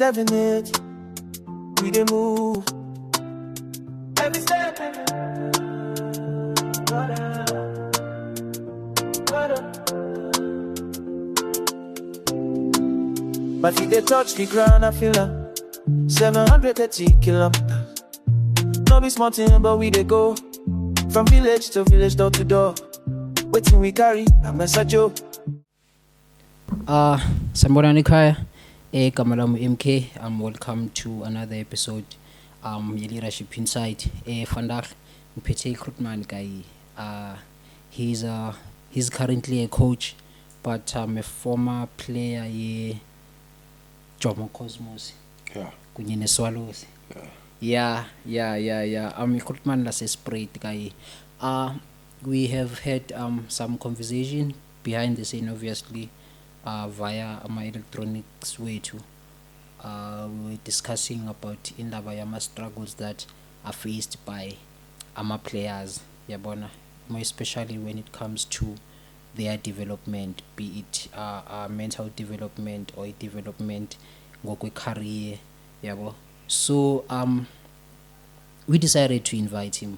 7-8, we dey move. Every step, my feet they touch the ground, I feel her. 730 kilometers. No be small thing, but we dey go from village to village, door to door. Waiting we carry a message. Sanibonani ekhaya. Igama lami MK. Welcome to another episode ye-Leadership Insight. Vandag ngiphethe iKrootman guy. He's currently a coach, but a former player Jomo Cosmos. Yeah. Kunye neSwallows. Yeah. Yeah. iKrootman lase-Spruit guy. We have had some conversation behind the scene, obviously, via my electronics way too. We were discussing about indaba yama struggles that are faced by players, yabona, more especially when it comes to their development, be it mental development or development ngokwe career, yabo. So we decided to invite him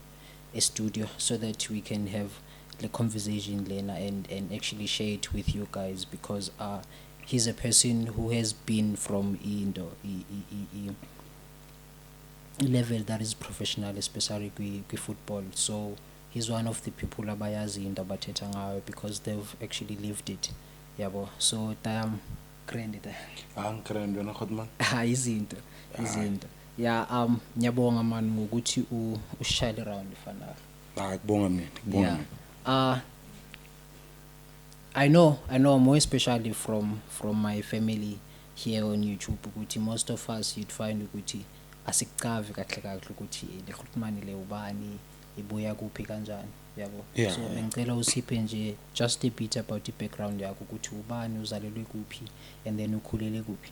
a studio so that we can have the conversation Lena and actually share it with you guys, because he's a person who has been from level that is professional, especially with football. So he's one of the people abayazi into bathetha ngayo because they've actually lived it, yabo. So grand Grand wena Khotman. izinto yeah. Ngiyabonga man ngokuthi ushayile around Vandag. Kubonga mina. I know more especially from my family here on YouTube ukuthi most of us you'd find ukuthi asikucavi kahle ukuthi le Khrootman le ubani ibuya kuphi kanjani, yabo. So ngicela usiphe nje just a bit about the background yakho ukuthi ubani, uzalelwe kuphi, and then ukhulele kuphi.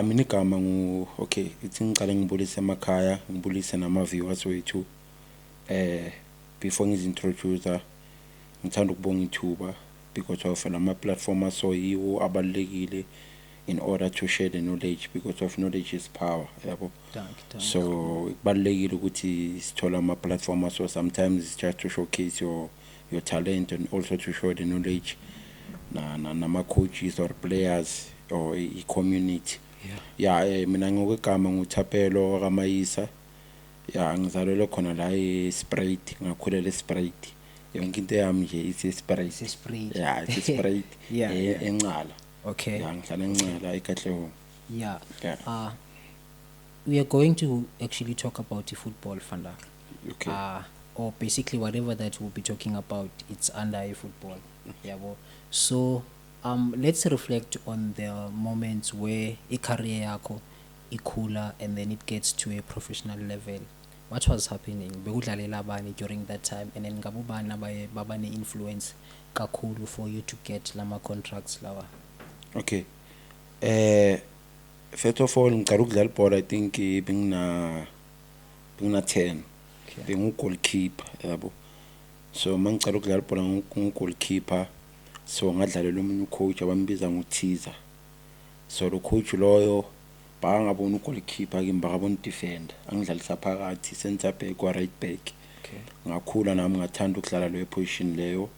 Mina igama okay, ithi ngicala ngibulise emakhaya, ngibulise nama viewers wethu. Before ngizintroduce ngithanda ukubonga ithuba because of lama platform so yiwo abalekile in order to share the knowledge, because of knowledge is power, yabo. So kubalekile ukuthi sithola ama platform so sometimes it's just to showcase your talent and also to show the knowledge nama coaches or players or a community. Mina ngokwegama nguThapelo Ramayisa. Ngizalelwe khona la eSpruit, ngakhulela eSpruit. Yonke into yami nje iseSpruit. iseSpruit. Encala. Okay. Ngihlala encala eKatlehong. We are going to actually talk about the football, Vandag. Okay. Or basically whatever that we'll be talking about, it's under a football. So let's reflect on the moments where a career yako ikhula and then it gets to a professional level. What was happening? Bekudlalela bani during that time, and then ngabubani babane influence kakhulu for you to get lama contracts lawa. Okay. First of all, ngicala ukudlala ibhola I think bengina 10. Bengu goalkeeper, yabo. So mangicala ukudlala ibhola ngu goalkeeper, so ngadlalela umunye coach abambiza ngoThiza. So lo coach loyo bangabona ugoalkeeper ke mbakabona defender, angidlalisa phakathi center back or right back. Ngakhula nami ngathanda ukudlala leyo position leyo.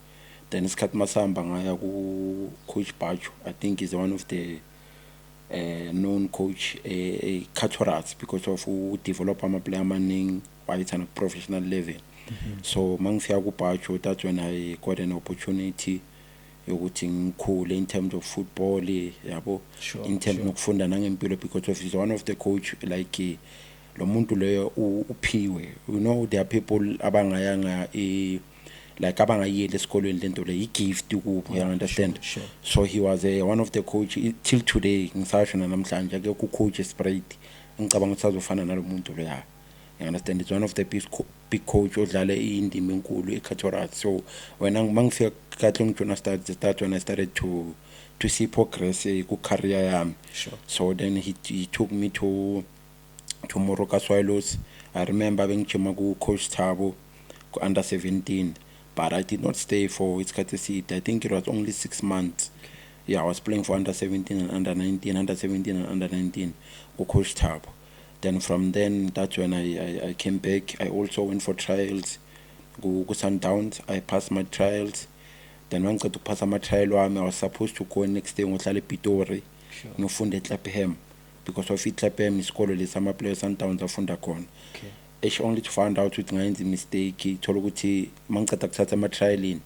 Then isikhathi masamba ngaya ku coach Bacho, I think is one of the known coach Catorats, because of who develop ama player amaningi at a professional level. So mangifika ku Bacho, that's when I got an opportunity yokuthi ngikhule in terms of football, yabo. In terms nokufunda nangempilo, because of he's one of the coach like lo muntu leyo uphiwe. You know, there are people abangayanga like abangayile esikolweni lento le gift kubo, you understand. So he was one of the coach till today. Ngisasho namhlanje ake ku coach eSpruit, ngicabanga ukuthi azofana nalomuntu lo ya. You understand, it's one of the big coach odlala indima enkulu eCatorats. So when mangifika kaTlong Junior Stars, that's when I started to see progress ku career yami. So then he took me to Moroka Swallows. I remember bengijima ku coach Thabo ku under 17, but I did not stay for isikhathi eside. I think it was only 6 months. Yeah, I was playing for under 17 and under 19, under 17 and under 19 with Coach Thabo. Then from then, that's when I came back. I also went for trials. Go Sundowns. I passed my trials. Then when I got to pass my trial, I was supposed to go next day with Pitori. Sure. Ngifunde eClapperham because of eClapperham isikolo lesama players Sundowns afunda khona. Okay. It's only to find out ukuthi ngayenza mistake thola ukuthi mangiceda kuthatha ama trial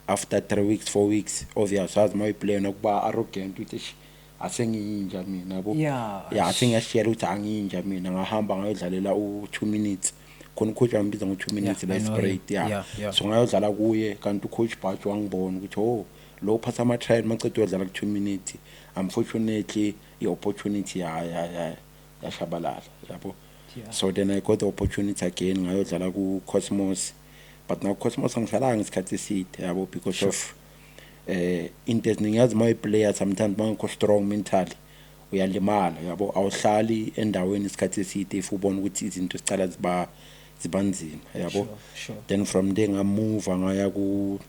after 3 weeks 4 weeks obvious wazi my player nokuba arrogant ukuthi asengiyinja mina yabo. Yeah. Yeah, asengiyashiyela ukuthi angiyinja mina ngahamba ngayodlalela u2 minutes khona coach ambiza ngo2 minutes la straight yeah. So ngayodlala kuye kanti ucoach Batch wangibona ukuthi oh lo phatha ama trial mangiceda udlala ku2 minutes. Unfortunately i-opportunity yashabalala yabo. So then I got the opportunity again ngayodlala ku Cosmos, but now Cosmos angihlalanga isikhathi eside yabo because of into eziningi yazi my player sometimes mangikho strong mentally uyalimala yabo awuhlali endaweni isikhathi eside if ubona ukuthi izinto zicala zibanzima yabo. Then from there ngamove ngaya ku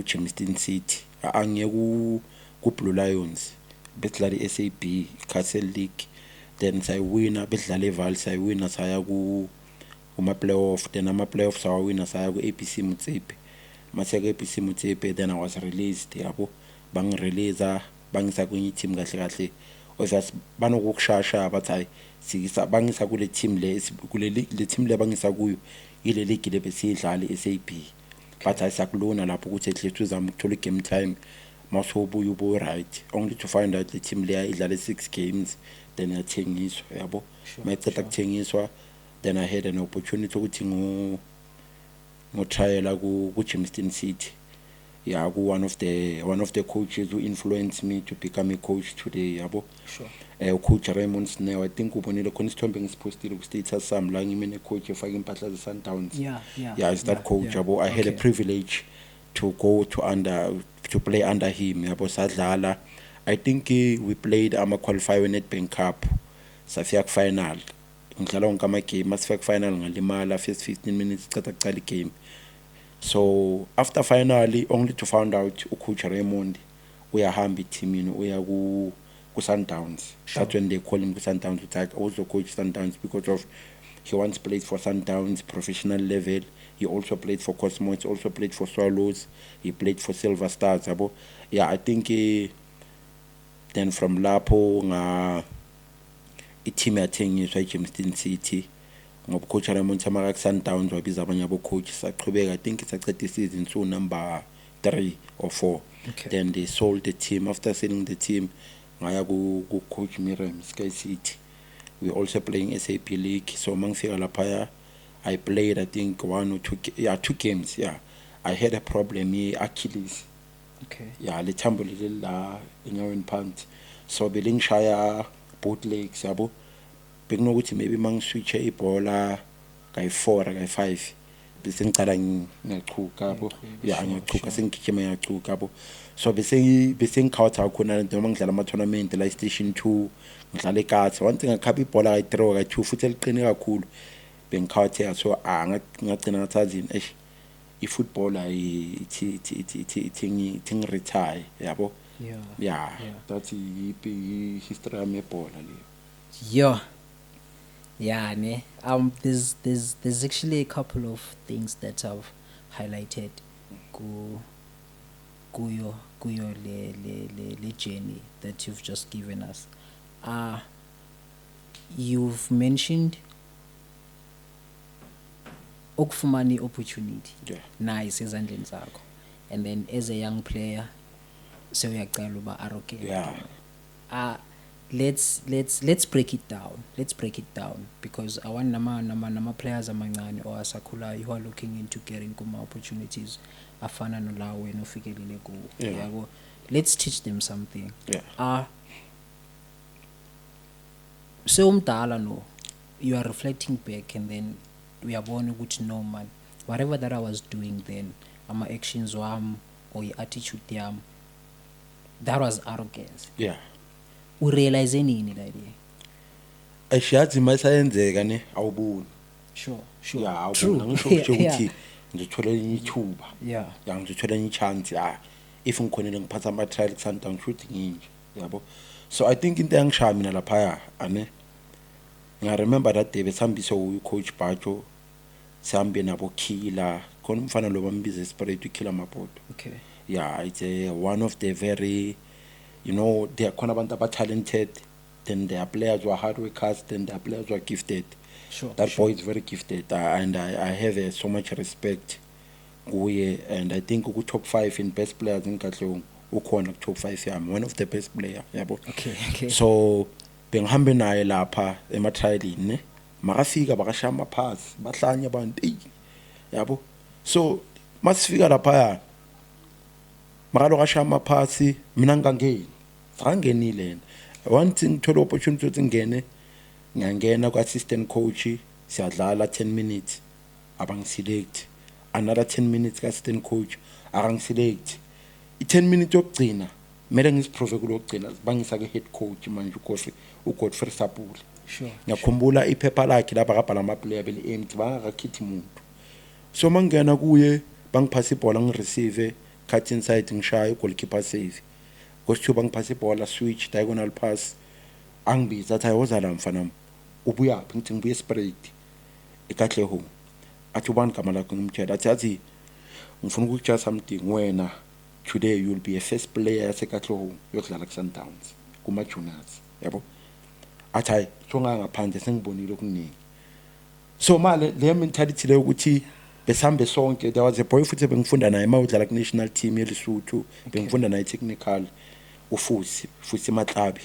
Germiston City angiye ku Blue Lions besidlala iSAB Castle League. Then sayawina bedlala eVaal sayawina saya ku uma playoff. Then ama playoffs sayawina saya ku ABC Motsepe mase ku ABC Motsepe. Then I was released yabo bangirelease bangisa kwenye team kahle kahle obvious banokushasha bathi sikisa bangisa kule team le team le bangisa kuyo ile league le besidlala iSAB. But asakulona lapho ukuthi ehle uzama ukuthola game time masobuya ubo right only to find out the team le idlala 6 games then yathengiswa yabo. Mayiceda kuthengiswa then I had an opportunity ukuthi ngo trial ku Germiston City. Yeah, one of the coaches who influenced me to become a coach today yabo. Coach Raymond Snell, I think ubonile khona isithombe ngisipostile ku status sami la ngimene coach efaka impahla ze Sundowns. Yeah, is that coach yabo. I had a privilege to go to play under him yabo sadlala. I think we played qualify Nedbank Cup safika ku final ngidlala wonke ama game asifika ku final ngalimala first 15 minutes qala game. So after finally only to find out Coach Raymond uyahamba team uya ku Sundowns. That's when they call him ku Sundowns to also coach Sundowns because of he once played for Sundowns professional level. He also played for Cosmos, he also played for Swallows, he played for Silver Stars yabo. Yeah, I think then from lapho team yathengiswa eGermiston City ngoba coach Raymond samaka ku Sundowns wabiza abanye abo coach saqhubeka. I think saqeda season so number 3 or 4. Then they sold the team. After selling the team ngaya ku coach Miriam Sky City. We also playing SAP League. So mangifika lapha I played I think 1 or 2 games. Yeah, I had a problem Achilles. Yeah, lithambo la enyaweni phansi. So belingishaya both legs yabo. Bekunokuthi maybe mangiswitche ibhola kayi4 kayi5 bese ngicala ngiyachuka yabo. Yeah, ngiyachuka sengigijima ngiyachuka yabo. So bese ngikhawutha khona noma ngidlala ama tournament la station 2 ngidlala eKatse one thing ngakhapha ibhola kayi3 kayi2 futhi eliqine kakhulu bengikhawutha. So ngagcina ngathazini ifootball ithi retire yabo. Yeah, that's the history of ebhola le. Yeah, ne. There's actually a couple of things that I've highlighted kuyo le journey that you've just given us. You've mentioned ukufumana opportunity. Nice ezandleni zakho. And then as a young player so uyaqala uba arrogant. Let's break it down. Because I want nama players amancane or asakhulayo who are looking into getting kuma opportunities afana nolawo wena ufikelele kuwo yabo. Let's teach them something. So umdala no, you are reflecting back and then uyabona ukuthi no man, whatever that I was doing then ama actions wami or attitude yami, that was arrogance. Urealize nini la idea? Ashiyazi masayenzeka ne awuboni. Sure. Awubona ngisho ukuthi ngithola ithuba. Ngithola chance if ngikhonele ngiphatha ama-trial ku-Sundowns futhi nginje yabo. So I think into engishaya mina laphaya ane ngaremember that day besihambise ucoach Bajo sihambe nabo Killer khona umfana lo bambiza Spirit Killer Mapoto. Okay. Yeah, it's one of the very, you know, they are khona abantu aba-talented, then there are players who are hard workers, then there are players who are gifted. Sure. That boy is very gifted, and I have so much respect kuye, and I think top 5 in best players in Katlehong ukhona top 5 yami, one of the best player yabo. Okay. So bengihambe naye lapha ema-trialini ne makafika bakashaya amaphasi bahlanya abantu yabo. So masifika lapha makalo kashaya amaphasi mina ngangeni sangenile one thing ngithola opportunity ukuthi ngene ngangena ku-assistant coach siyadlala 10 minutes abangiselect, another 10 minutes ka-assistant coach akangiselect. I-10 minutes yokugcina kumele ngisiprove kulokugcina bangisa ke-head coach manje uGodfrey Sapule. Sure. Ngiyakhumbula iphepha lakhe lapha kabhala ama-player beli-empty bangakakhithi umuntu. So mangena kuye bangiphasa ibhola ngireceive cut inside ngishaya i-goalkeeper save. Kwesithuba ngiphasa ibhola switch diagonal pass angibiza athi ayoza la mfana ubuyaphi ngithi ngibuye Spirit eKatlehong. Athi ubani igama lakho ngimtshela athi ngifuna ukukutshela something wena today you will be a first player yaseKatlehong yokudlala ku-Sundowns kuma-juniors yabo. Athi hayi jonga ngaphandle sengibonile okuningi. So manje le mentality le ukuthi besambe sonke, there was a boy futhi bengifunda naye mawudlala ku-national team yeLesotho, bengifunda naye technical ufusi Matlabi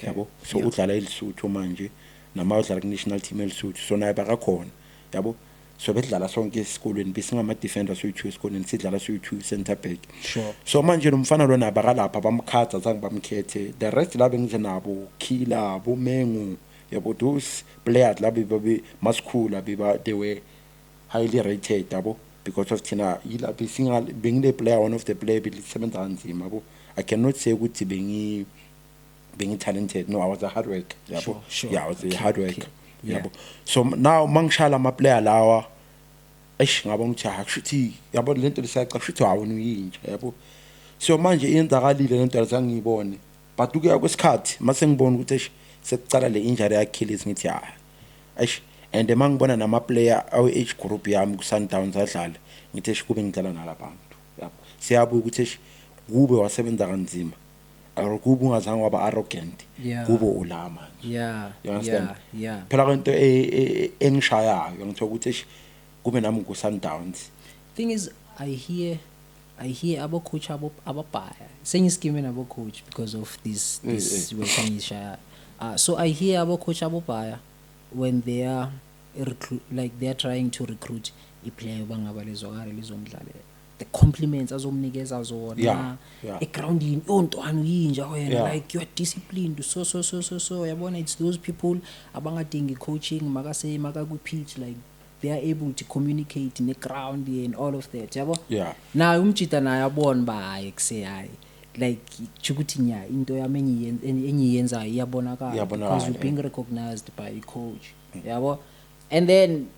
yabo. So udlala eLesotho manje nama udlala ku-national team yeLesotho, so naye bakakhona yabo. So bedlala sonke esikolweni besingama defenders soyi-2 esikolweni sidlala soyi-2 center back. Sure. So manje lo mfana lona bakalapha bamkhatha zange bamkhethe, the rest la bengize nabo Killer bo Mengu yabo, those players la babe masikhula they were highly rated yabo because of thina yila being the player, one of the player belisebenza kanzima yabo. I cannot say ukuthi being talented, no, I was a hard worker yabo. Sure. Yeah, I was a hard worker Yeah. yabo. So now mangishala ama player lawa ngabona ukuthi akushuthi yabo lento lisaqa kushuthi awona uyinja yabo. So manje iyenzakalile lento azange ngiyibone, but ukuya kwesikhathi mase ngibona ukuthi sekucala le injury yakhe ngithi and mangibona nama player awe age group yami ku-Sundowns adlala ngithi kube ngidlala nalabantu yabo. Siyabuya ukuthi kube wasebenza kanzima, kube ungazange waba arrogant, kube ulama. Yeah. You understand? Yeah. Phela into engishayayo ngithola ukuthi kube nami ku-Sundowns. Thing is, I hear abo coach ababhaya sengiskime nabo coach because of this wekangisha. So I hear abo coach ababhaya when they are they are trying to recruit a player bangaba lizomdlalela, the compliments azomnikeza zona egroundini ontwana uyinja wena, like you are disciplined so yabona. It's those people abangadingi coaching maka ku pitch, like they are able to communicate in the ground and all of that yabo. Now umjita naye abona ba hayi kusehayi, like chukuthi nya into yami engiyenza iyabonakala because you're being recognized by a coach yabo. And then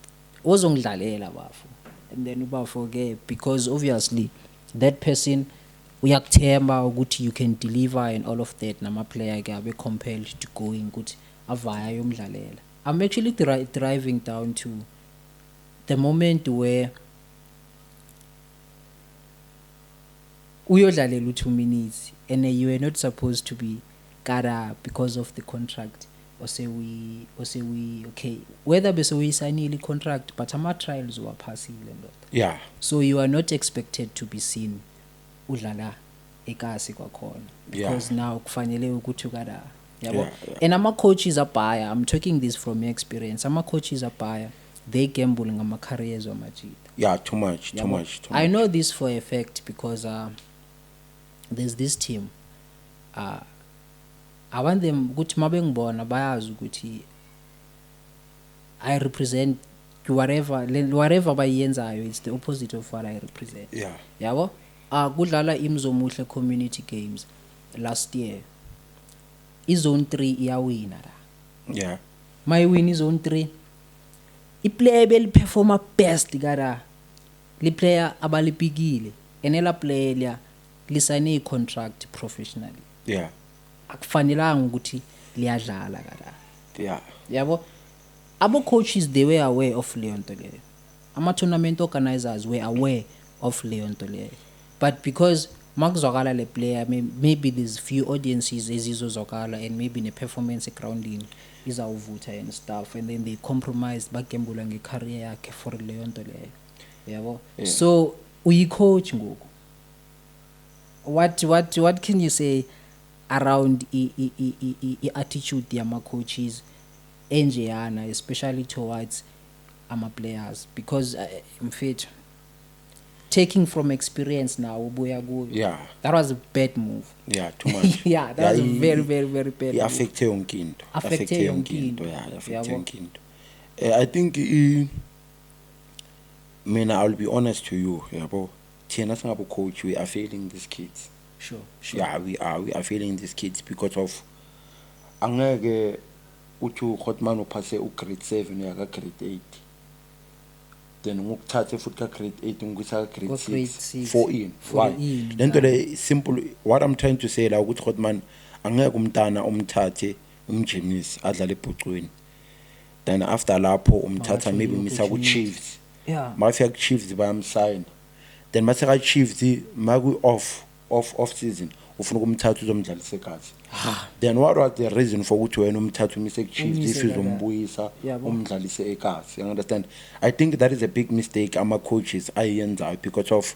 ozongidlalela bafu, and then ubafoke because obviously that person uyakuthemba ukuthi you can deliver and all of that, nama player ke abe compelled to go in ukuthi avaya yomdlalela. I'm actually driving down to the moment where uyodlalela 2 minutes and you were not supposed to be kara because of the contract, or say we okay, whether bese uyisanile contract but ama trials were passing ndoda. So you are not expected to be seen udlala ekasi kwakhona because now kufanele ukuthi ukada yabo. And ama coaches abhaya, I'm talking this from experience, ama coaches abhaya they gamble ngama careers wamajita. Too much. I know this for a fact because there's this team I want them ukuthi mabengibona bayazi ukuthi I represent whatever bayenzayo, it's the opposite of what I represent. Yabo. Kudlala Imzomuhle community games last year, izone 3 iyawina la. My win is zone 3. I-player beliperforma best kada li player abalipikile, enela player lisayine contract professionally yeah akufanelanga ukuthi liyadlala kala yeah yabo abo coaches they were aware of leyo nto leyo ama tournament organizers were aware of leyo nto leyo but because makuzwakala le player maybe there's few audiences ezizozwakala and maybe ne performance grounding izawuvutha and stuff and then they compromised bagembula ngecareer yakhe for leyo nto leyo yabo so uyi coach ngoku what can you say around I attitude yama coaches enjeyana especially towards ama players because mfethu taking from experience now ubuya kuyo yeah that was a bad move yeah too much yeah that was a very very very bad affect yonke into affect yonke into yeah affect yonke into I think mina I'll be honest to you yabo thina singabo coach we are failing these kids sure yeah we are failing these kids because of angeke uthi uHotman uphase ugrade 7 yaka grade 8 then ngokuthatha futhi ka grade 8 ngikusa grade 6 4 in why lento le simple what I'm trying to say la ukuthi Hotman angeke umntana umthathe umjimisi adlala ebhucweni then after lapho umthatha maybe umisa ku Chiefs yeah mafika ku Chiefs bayamsign then mase ka Chiefs maku off season ufuna ukumthatha uzomdlalisa ekhaya then what was the reason for ukuthi wena umthatha umise ku Chiefs if uzombuyisa umdlalise ekhaya you understand I think that is a big mistake ama coaches ayenzayo because of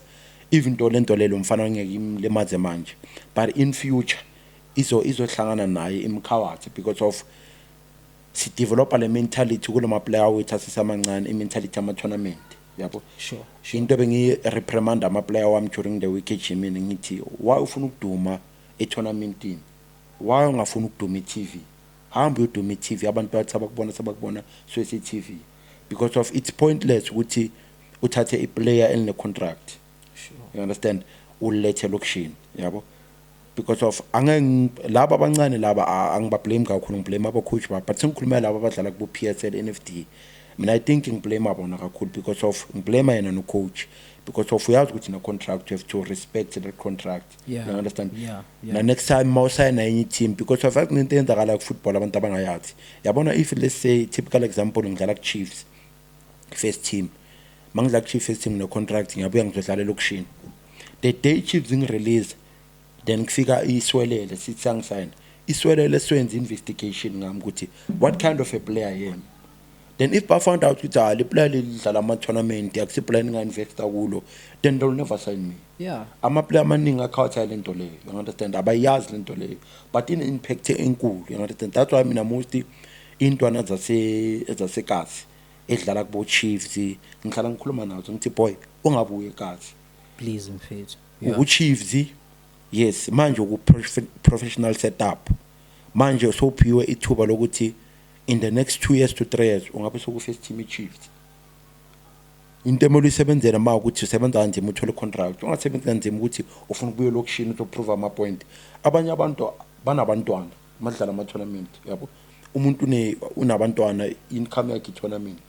even to lento lelo mfana ngeke imlemaze manje but in future izohlangana naye imkhawathi because of si develop le mentality kuloma player wethu asisamancane imentality ama tournament yabo sure into bengi reprimand ama player wami during the week ejimini ngithi why ufuna ukuduma e tournamentini why ungafuna ukuduma eTV hamba uyoduma eTV abantu bathi sabakubona so eTV because of it's pointless ukuthi uthathe a player in the contract sure you understand ulethe lokushini yabo because of laba abancane laba angiba blame kakhulu ngiblame aba coach ba but sengikhuluma laba abadlala ku PSL NFD mina I think ngiblame abona kakhulu because of ngiblame yena no coach because of uyazi ukuthi na contract you have to respect the contract yeah. You understand yeah na next time mawusayina enye team because of fact into eyenzakala ku football abantu abangayazi yabona if let's say typical example ngidlala ku Chiefs first team mangidlala ku Chiefs first team no contract ngiyabuya ngizodlala lokushini the day Chiefs ngirelease then kufika iswelele sithi sangisign iswelele swenza investigation ngami ukuthi what kind of a player I am then if I found out ukuthi le player lidlala ama tournament akusi player ninga-investa kulo then they'll never sign me yeah ama player amaningi akhawatha lento leyo you understand abayazi lento leyo but in impact enkulu you understand that's why mina most intwana zasekasi edlala kubo Chiefs ngihlala ngikhuluma nazo ngithi boy ungabuye ekasi please mfethu ku Chiefs yes manje ku professional setup manje sophiwe ithuba lokuthi in the next 2 years to 3 years ungabe soku first team Chiefs into emelo isebenzela ma ukuthi usebenza kanzima uthole contract ungasebenza kanzima ukuthi ufuna ukubuye lokushini to prove ama point abanye abantu banabantwana madlala ama tournament yabo umuntu unabantwana income yakhe tournament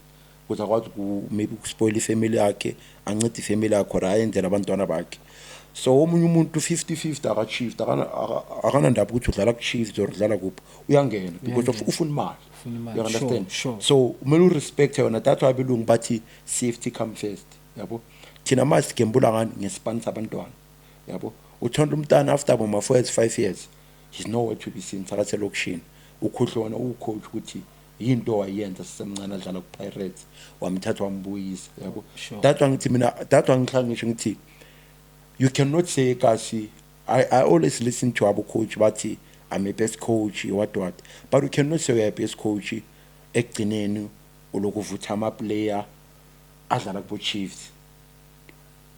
kuza kwazi ku maybe ku spoil ifamily yakhe ancede ifamily yakhe ra yenzela abantwana bakhe so omunye umuntu 50-50 aka Chiefs akana ndaba ukuthi udlala ku Chiefs or udlala kuphi uyangena because of ufuna imali you understand sure. So kumele urespect yona that's why belungu bathi safety come first yabo thina masigembula ngani ngesponsor abantwana yabo uthonda umntana after boma 4 years 5 years he's nowhere to be seen sakathe lokushini ukhohlwana ucoach ukuthi into wayenza sisemncane adlala ku Pirates wamthatha wambuyisa yabo that's why ngithi mina that's why ngihlangisho ngithi you cannot say kasi I always listen to abo coach bathi I'm a best coach what but you cannot say you're a best coach ekugcineni ulokuvutha ama player adlala ku Chiefs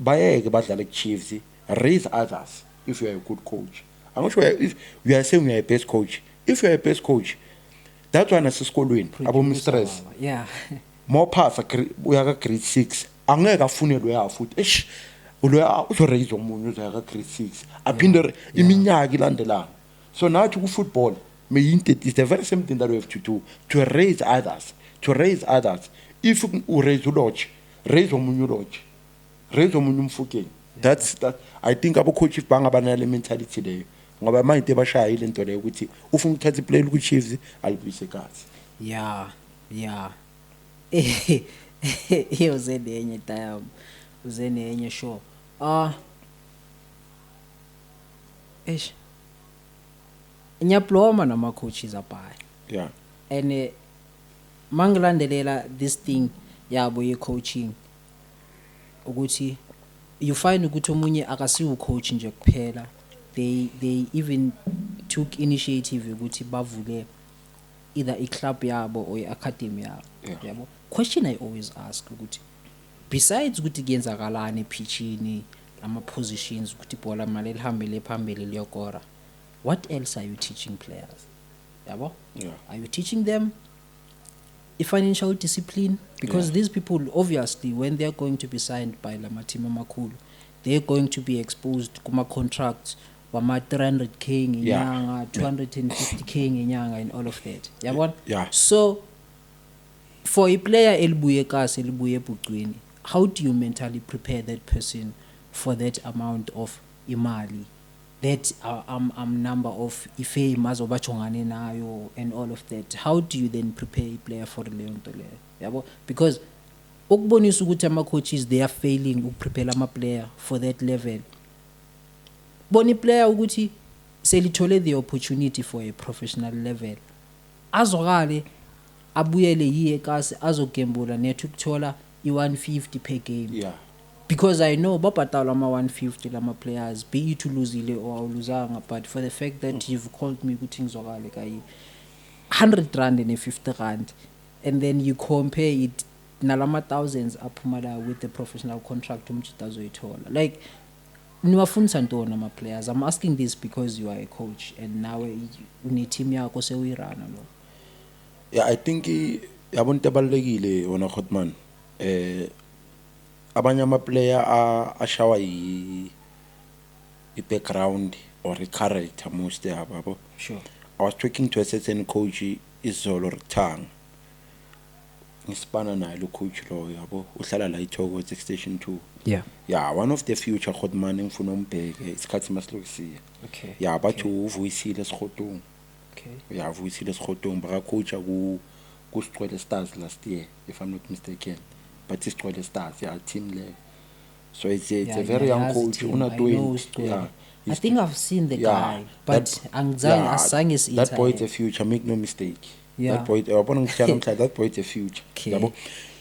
bayeke badlala ku Chiefs raise others if you are a good coach I'm not sure if you are saying you are a best coach if you are a best coach that's why nasesikolweni abo mistress yeah more pass uyaka grade 6 angeke afunelwe ya futhi uloya uzoraise umunye uzaka grade 6 aphinde iminyaka ilandelana so nathi ku football it's the very same thing that we have to do to raise others if you raise ulodge raise omunye ulodge raise omunye umfukeni That's that. I think abo-coach bangaba nale mentality leyo ngoba manje into ebashayile into leyo ukuthi ufuna ukuthatha iplayer ku-Chiefs alibuyise kazi. Yeah. Uze nenye tayam. Uze nenye sure. Ngiyabloma nama coaches abaya. Yeah. And mangilandelela this thing yabo ye coaching ukuthi you find ukuthi omunye akasiwo coach nje kuphela. They even took initiative ukuthi bavule either a club yabo or academy yabo. Yabo. Question I always ask ukuthi besides ukuthi kuyenzakalani epitchini ama positions ukuthi ibhola mali lihambele phambili liyokora, what else are you teaching players? Yabo? Yeah. Are you teaching them financial discipline? Because these people obviously when they are going to be signed by Lamatima Makulu, they're going to be exposed kuma contracts wama 300k ngenyanga, 250k ngenyanga and all of that. Yabona? Yeah. So for a player elibuye kasi elibuye ebucwini, how do you mentally prepare that person for that amount of imali, that number of ifame azobachongane nayo and all of that? How do you then prepare a player for leyo nto leyo? Yabo? Because ukubonisa ukuthi ama coaches they are failing ukuprepare ama player for that level. Boni player ukuthi selithole the opportunity for a professional level, azokale abuyele yiye kasi azogembula nethi ukuthola i150 per game. Yeah. Because I know babhatala ama 150 lama players, be it uluzile or awuluzanga, but for the fact that you've called me ukuthi ngizokale kayi 100 rand and 50 rand, and then you compare it nalama thousands aphumala with the professional contract umjita azoyithola. Like niwafundisa ntoni ama players? I'm asking this because you are a coach and now une team yakho sewuyirana lo. Yeah, I think yabona into ebalulekile wona Khotman, abanye ama player ashawa i-background or i-character most yabo. Sure. I was talking to a certain coach Izolo Rtang. Ngisipana naye lo coach lo yabo, uhlala la iThokoza Station 2. Yeah, one of the future Khotman engifuna umbheke isikhathi masilokisiya. Okay. Yeah, bathi uvuyisile Sikhotung. Okay. Yeah, uvuyisile Sikhotung baka coach ku Sicwele Stars last year if I'm not mistaken. But Sicwele Stars, yeah, team level. So it's a very young coach. Una doing, yeah. I think I've seen the guy, but that boy is a future, make no mistake. Yeah. That boy, that boy is a future. Okay. Yabo?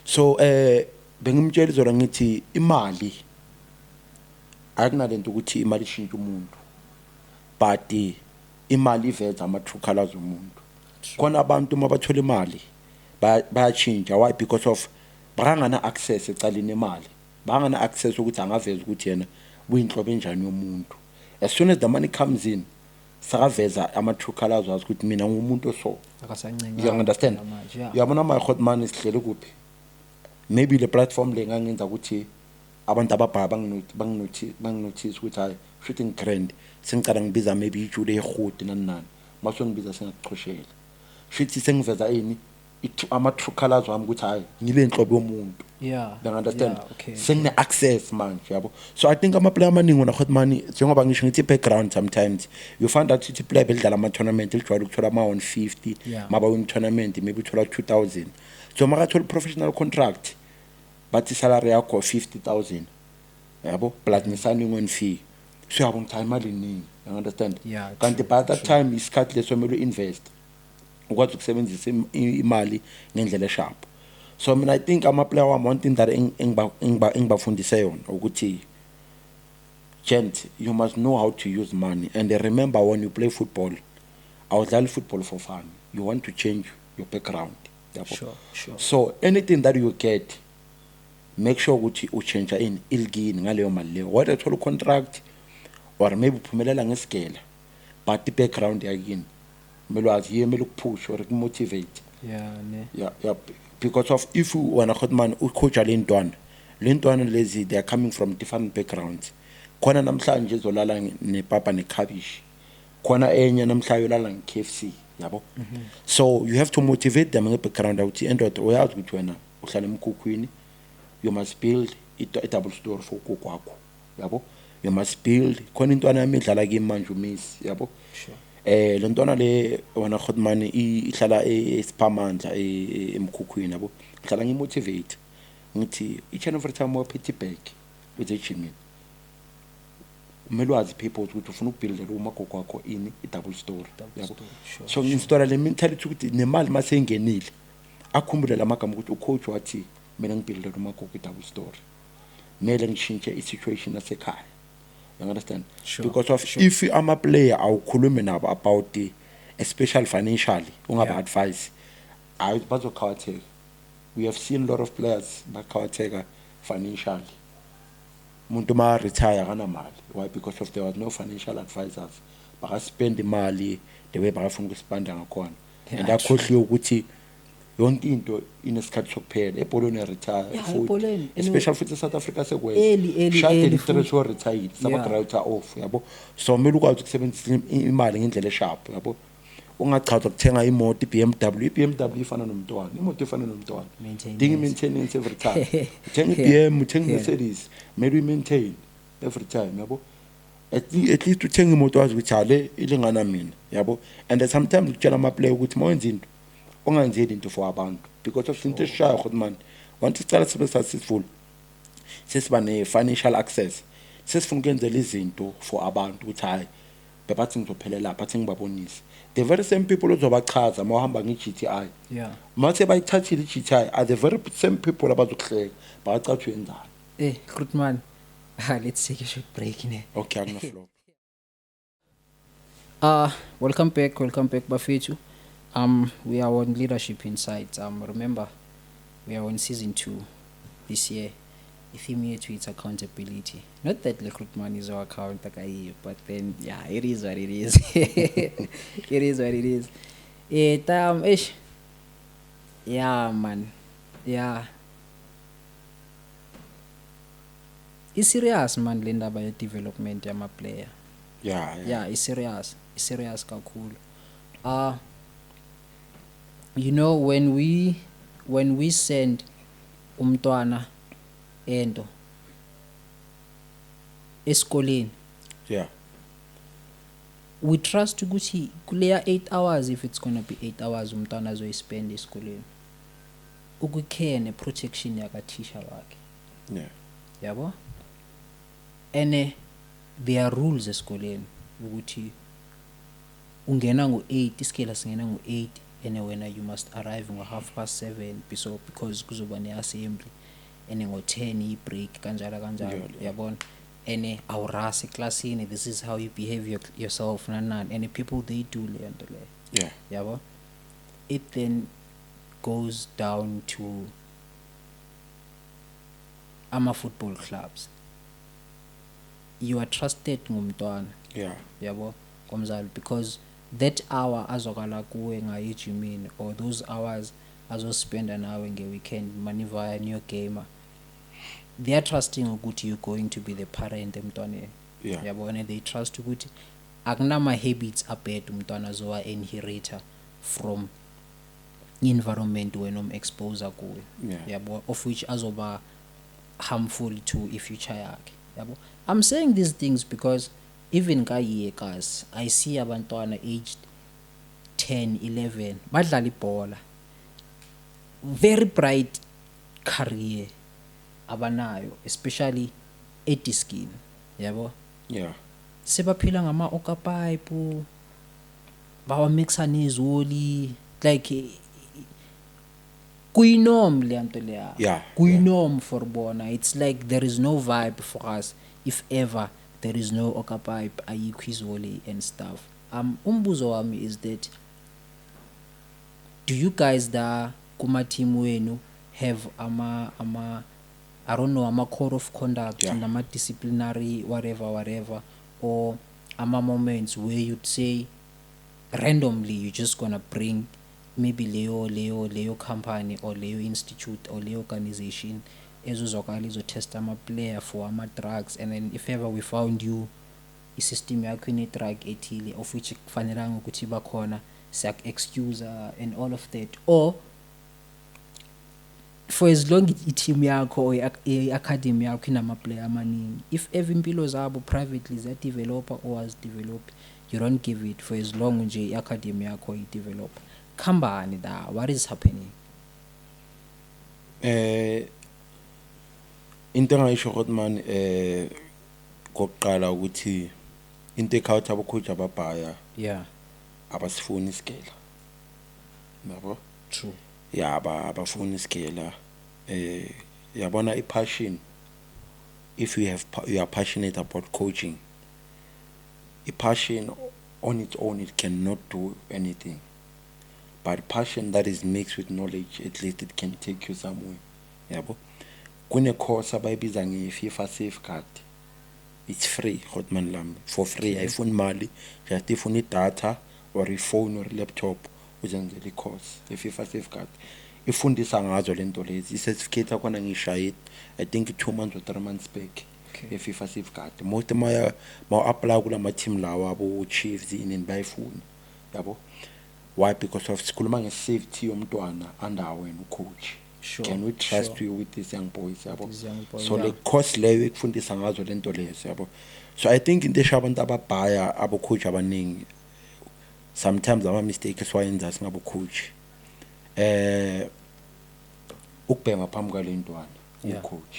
So bengimtshela zona ngithi imali akunalento ukuthi imali ishintsha umuntu, but imali iveza ama true colors omuntu. Khona abantu mabathola imali bayachinja. Why? Because of bangana access ecaleni imali, bangana access ukuthi angaveza ukuthi yena uyinhlobo enjani yomuntu. As soon as the money comes in, sakaveza ama true colors wazi ukuthi mina ngumuntu oso. You understand? Uyabona my Khotman isihlele kuphi? Maybe the platform le ngangenza ukuthi abantu ababhaya banginotice ukuthi hayi shooting grand sengicala ngibiza maybe ijule ehudi nanani maso ngibiza sengakuxhoshela shithi sengiveza ini ama true colors wami ukuthi hayi ngile inhlobo yomuntu. Yeah. You understand? Yeah, okay. Sengine access manje yabo. So I think ama player amaningi na Khotman njengoba ngisho ngithi background sometimes you find out ukuthi player bedlala ama tournament elijwayele ukuthola ama 150 maba win tournament maybe uthola 2000. So makathola professional contract bathi salary yakho 50,000 yabo plus ne-signing on fee, so yabo ngithatha imali eningi. You understand? Yeah, kanti by that time isikhathi leso kumele invest ukwazi ukusebenzisa imali ngendlela sharp. So I mean I think ama player wami one thing that engibafundise yona ukuthi gent, you must know how to use money, and remember when you play football awudlali football for fun, you want to change your background yabo. Sure. So anything that you get, make sure ukuthi uchange in ilgini ngaleyo mali leyo, whether uthola contract or maybe uphumelela ngesigela, but the background yakini kumele wazi yiyo kumele ukupush or ukumotivate. Yeah, because of if you wanna Khotman ucoach lentwana lezi, they are coming from different backgrounds. Khona namhlanje izolala nepapa nekhabishi, khona enye namhlanje yolala ngeKFC yabo. So you have to motivate them ngebackground ukuthi endoda uyazi ukuthi wena uhlala emkhukhwini, you must build a double story for ugogo wakho yabo. You must build khona intwana yami idlala kimi manje uMiss yabo. Sure. Le ntwana le wona Khotman ihlala eSiphamandla emkhukhwini yabo. Ngihlala ngimotivate ngithi each and every time waphethe back with Jimmy umelwazi people ukuthi ufuna ukubuildela umagogo wakho ini i-double story yabo. So ngistora le mentality ukuthi nemali mase ingenile akhumbule lamagama ukuthi ucoach wathi mina ngibuildela umagogo i-double story mele ngishintshe i-situation yasekhaya. You understand? Sure. Because of if ama player awukhulumi nabo about the especially financially ungaba advice bazokhawateka. We have seen a lot of players bakhawateka financially. Umuntu ma retire kana mali. Why? Because of there was no financial advisors. Baka spend imali the way bakafuna ukuspanda ngakhona. And akhohliwe ukuthi yonke into inesikhathi sokuphela. Ebholweni retire futhi. Especially futhi South Africa sekwenza. Shade threshold retired. Sabagrauta off yabo. So kumele ukwazi ukusebenzisa imali ngendlela esharp yabo. Ungachaza ukuthenga imoto iBMW. iBMW ifana nomntwana. Imoto ifana nomntwana. Dinga maintenance every time. Uthenga iBM, uthenga Mercedes. Maybe we maintain every time yabo. At least uthenga imoto wazi ukuthi hale ilingana mina yabo. And sometimes ukutshela ama player ukuthi mawenza into ungenzeli into for abantu because of into eshayo Khotman. Once sicala sibe successful sesiba ne financial access. Sesifuna ukenzela izinto for abantu ukuthi hayi bebathi ngizophelela lapha athi ngibabonise. The very same people ozobachaza mawahamba ngeGTI. Yeah. Mase bayithathile iGTI are the very same people abazokuhleka bacathi wenzani. Grootman, let's take a short break ne. Okay, I'm flow. Welcome back Bafethu. We are on Leadership Insights. Remember we are on season 2 this year. The theme here to it's accountability. Not that Grootman is our account, but then yeah, it is what it is. It is what it is. Yeah, man. Yeah. It's serious, man. Le ndaba ye development yama player. Yeah, it's serious. It's serious kakhulu. You know, when we send umntwana ento esikoleni, yeah, we trust ukuthi kuleya 8 hours, if it's going to be 8 hours umntwana azoyispend esikoleni, ukukhe ne protection yakathisha wakhe. Yeah, yabo. Ene there are rules esikoleni ukuthi ungena ngo8, isikela singena ngo8 ene wena you must arrive ngo 7:30 because kuzoba ne-assembly ene ngo10 i-break kanjalo yabona. Ene awurasi classini, this is how you behave yourself nanani, and people they do le nto le. yeah, Yabo. It then goes down to ama-football clubs. You are trusted ngumntwana. yeah, Yabo komzali, because that hour azokala kuwe ngayijimini, or those hours azospenda nawe nge-weekend manivaya new gamer, they are trusting ukuthi you're going to be the parent emntwaneni. yeah, Yabo, and they trust ukuthi akunama habits abed umntwana azowa inherita from environment wena expose kuwe. yeah, Yabo, of which azoba harmful to future yakhe. Yabo, I'm saying these things because even guys, I see abantwana aged 10, 11 badlala ibhola, very bright career abanayo, especially eDiskini. Yabo, yeah, sebaphila ngama okapipe, bawa mixa nezoli, like kuyinom le nto leya. yeah, Kuyinom for bona. It's like there is no vibe for us if ever there is no okapipe, ayikho izoli and stuff. Umbuzo wami is that, do you guys da kuma team wenu have I don't know, ama code of conduct, Yeah. nama disciplinary whatever, or ama moments where you'd say randomly you're just gonna bring maybe Leo company or Leo institute or Leo organization ezozokala izotesta ama player for ama drugs, and then if ever we found you i-system yakho ine drug ethile of which kufanelanga ukuthi bakhona siyak excuse and all of that, or for as long i-team yakho or i-academy yakho inama-player amaningi, if ever impilo zabo privately ziyadevelopa or azidevelophi, you don't give it for as long nje i-academy yakho idevelopa. Khambani la, what is happening? Into engayisho ukuthi man kokuqala ukuthi into ekhawutha abacoach ababhaya Yeah, abasifuni isikela. Yabo? true. Yeah, abafuni isikela. Yabona i-passion, if you are passionate about coaching, i-passion on its own it cannot do anything, but passion that is mixed with knowledge, at least it can take you somewhere. Yabo? Kune course abayibiza nge-FIFA Safeguard. It's free, Hotman Lam, for free. Ayifuni mali, just ifuna i-data or i-phone or i-laptop uzenzele i-course ye-FIFA Safeguard. Ifundisa ngazo lento lezi, i-certificate akhona ngishayile, I think 2 months or 3 months back. Ye-FIFA Safeguard. Most ma-apply kula ma-team lawa abo Chiefs inini bayifuna. Yabo? Why? Because of sikhuluma nge-safety yomntwana under wena ucoach. Sure, Can we trust sure. you with these young boys? Yabo? These young boys, So yeah. le course leyo ikufundisa ngazo lento lezo, yabo. So I think into eshabantu ababhaya abo coach abaningi sometimes ama mistakes esiwayenza singabo coach. Ukubhema phambi kwale ntwana Yeah. ucoach.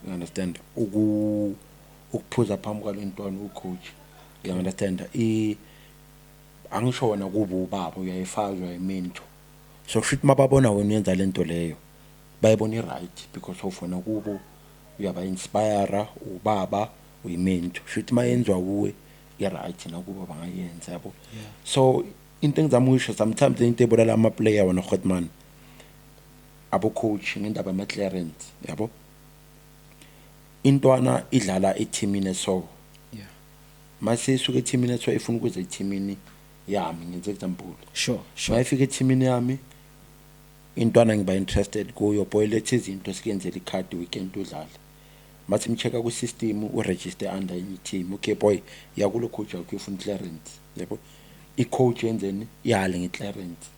You understand? Ukuphuza phambi kwale ntwana ucoach. You understand? Angisho wona kubo ubaba uyayifaka uyayimento. So kushuthi mababona wena uyenza lento leyo bayibona right because of wona kubo uyaba inspire ubaba uyimento. Kushuthi mayenzwa kuwe right nakubo bangayenza yabo. So into engizama ukuyisho sometimes into ebulala ama player wona Hotman abo coach ngendaba ama clearance yabo. Intwana idlala eteamini so Yeah, mase isuke eteamini so ifuna ukuze eteamini yami ngenze example. sure, sure. Mayifika eteamini yami intwana ngiba interested kuyo boy lethe izinto sikenzele icard weekend udlala. Mathi mcheka ku system uregister under any team. Okay boy yakulo coach yakho ufuna clearance yabo. I-coach yenzeni yale nge-clearance.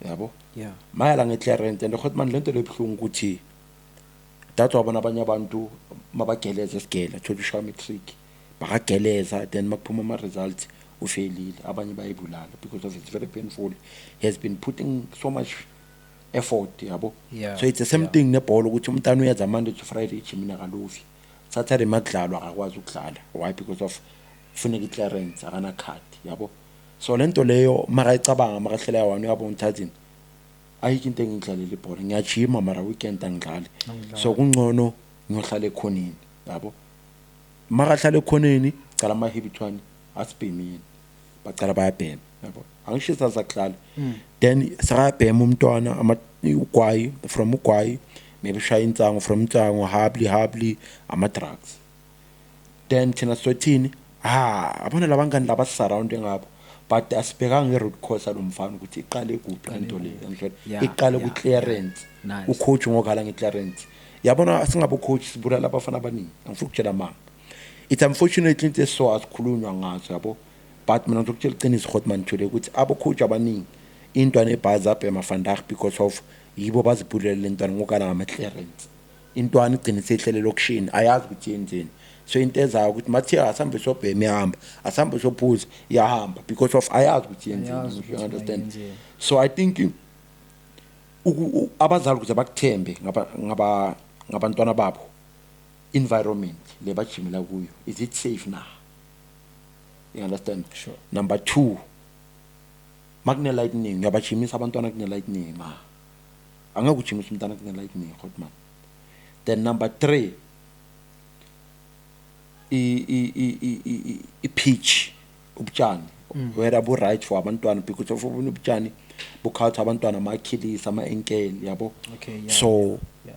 Yabo? Yeah, Mayala nge-clearance and Hotman lento lebhlungu ukuthi that's wabona abanye abantu mabageleza isigela thola matric bakageleza then makuphuma ama results ufailile abanye bayibulala because of it's very painful. He has been putting so much effort yabo. Yeah, So it's the same yeah. thing nebhola ukuthi umntana uyenza Monday to Friday ijimini akalofi Saturday makudlalwa akakwazi ukudlala. Why? Because of funeka i-clearance akana card yabo. So lento leyo makayicabanga makahlela yawani yabo umthathini ayikho into engidlalela ibhola ngiyajima mara weekend angidlali. So kungcono ngiyohlala ekhoneni yabo. Makahlala ekhoneni cala ama habitual asibhemini bacala bayabhema yabo. Angishisa zakudlala then sakabhema umntwana ugwayi from ugwayi maybe shaya insango from insango habli ama drugs. Then thina sothini abona labangani laba surround ngabo but asibhekanga ngeroot cause alomfana ukuthi iqale kuphi lento le ngishona Yeah, iqale yeah, ku clearance. Nice. Ucoach ngokhala nge-clearance yabona singabo coach sibulala abafana abaningi angifuna ukutshela manga. It's unfortunately into so asikhulunywa ngazo yabo but mina ngizokutshela iqiniso Hotman Thule ukuthi abo coach abaningi intwana ebhaza apha emafandag because of yibo bazibulele lentwana ngokhala ngama-clearance. Intwana igcine sehlele lokushini ayazi ukuthi yenzeni. So into ezayo ukuthi mathi asambe sobhema iyahamba asambe sophuza iyahamba because of ayazi ukuthi Ayazi yenzeni. ukuthi You understand? mayenzeni. So I think abazali ukuze bakuthembe ngabantwana babo environment le bajimela kuyo is it safe now? You understand? Sure. Number 2 makune lightning uyabajimisa abantwana kune lightning angeke ujimisa umntana kune lightning Hotman. Then number 3 i-pitch ubutshani where abu right for abantwana because of ubutshani bukhawutha abantwana ama-Achilles ama-ankle yabo. Okay, yeah. So Yeah.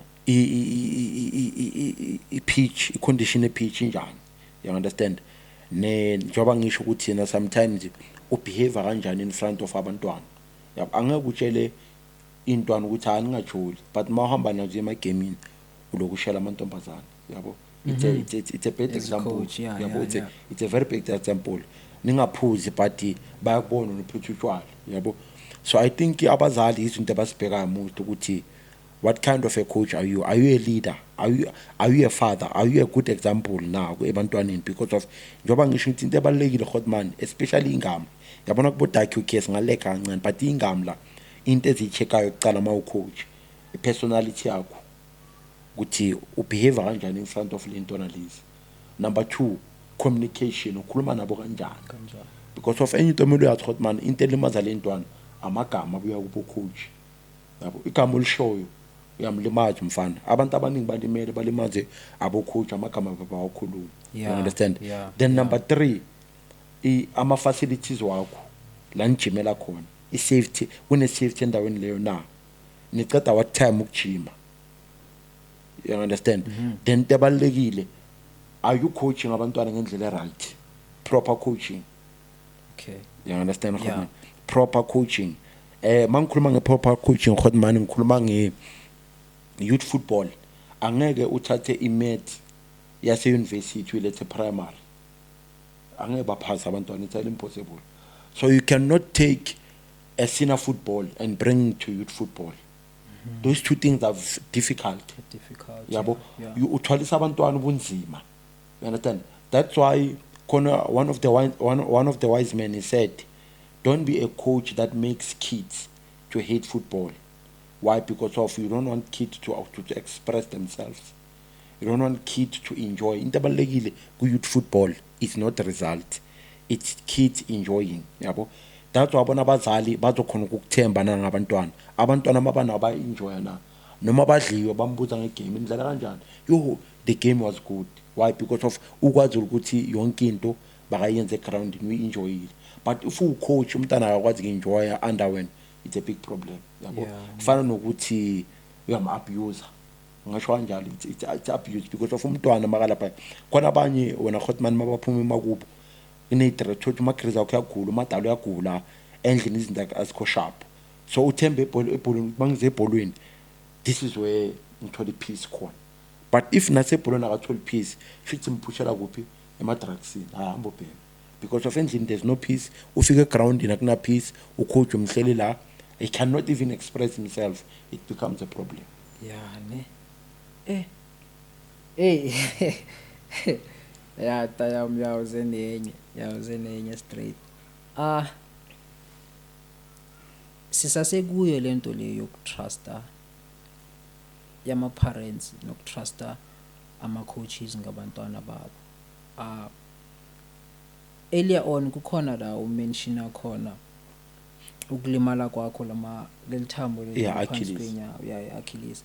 i-pitch i-condition ye-pitch injani, you understand? Njengoba ngisho ukuthi yena sometimes ubehave kanjani in front of abantwana yabo. Angeke utshele intwana ukuthi ningajoli but mawuhamba nazo emagemini ulokushela amantombazana yabo. It's a bad As a example coach, yeah, yabo. yeah. It's a very big example. Ningaphuzi but bayakubona nophutha utshwala yabo. So I think abazali izinto abasibhekayo most ukuthi what kind of a coach are you? Are you a leader? Are you a father? Are you a good example now ebantwaneni? Because of njoba ngisho ukuthi into ebalekile Hotman, especially ingama. Yabona kubo Daki case ngaleka kancane, but ingama la into ezichekayo kuqala ma coach, personality yakho. Ukuthi ubehave kanjani in front of lentona lezi. Number 2, communication, ukhuluma nabo kanjani. Because of any into emelo yathi Hotman, into elimaza lentwana amagama abuya kubo coach. Yabo igama olishoyo uyamlimaza mfana. Abantu abaningi balimele balimaze abo coach amagama baba wakhuluma. You understand? Then number 3, ama facilities wakho la njimela khona. I safety, kune safety endaweni leyo na. Niceda what time ukujima. You understand? Then tebalekile, are you coaching abantwana ngendlela right? Proper coaching. Okay. You understand? Yeah. Proper coaching. Mangikhuluma nge-proper coaching Hotman, ngikhuluma nge-youth football. Angeke uthathe imat yase-university ulethe primary. Angeke baphasa abantwana, it's impossible. So you cannot take a senior football and bring it to youth football. Those two things are difficult. Yabo, you uthwalisa abantwana ubunzima. You understand? That's why one of the wise men, he said, don't be a coach that makes kids to hate football. Why? Because of you don't want kids to express themselves. You don't want kids to enjoy. Intabalekile ku youth football is not the result. It's kids enjoying. Yabo. That's why abona abazali bazokhona ukuthemba nangabantwana. Abantwana mabana ba enjoy na. Noma badliwe bambuza ngegame indlela kanjani. Yo, the game was good. Why? Because of ukwazi ukuthi yonke into bakayenze ground we enjoy it. But if you coach umntana akwazi enjoy under when it's a big problem. Yabo. Kufana nokuthi uyam abuser. Ngisho kanjalo it's abuse because of umntwana makalapha. Khona abanye wena Hotman mabaphuma emakubo. Ineyitrethothi magriza akho yagula, umadalo yagula, endlini izinto azikho sharp. So uthembe ebholweni bangize ebholweni. This is where ngithola peace khona. But if nasebholweni akatholi peace, shithi imphushela kuphi emadrugsini ahamba ubheka. Because of endlini there's no peace. Ufike ground akuna peace, ucoach umhleli la, he cannot even express himself. It becomes a problem. Yeah, ne. Yeah, tayam yawuze nenye straight. Sisasekuyo lento le yokutrusta yama parents nokutrusta ama coaches ngabantwana babo. Earlier on kukhona la umention khona ukulimala kwakho lelithambo Achilles.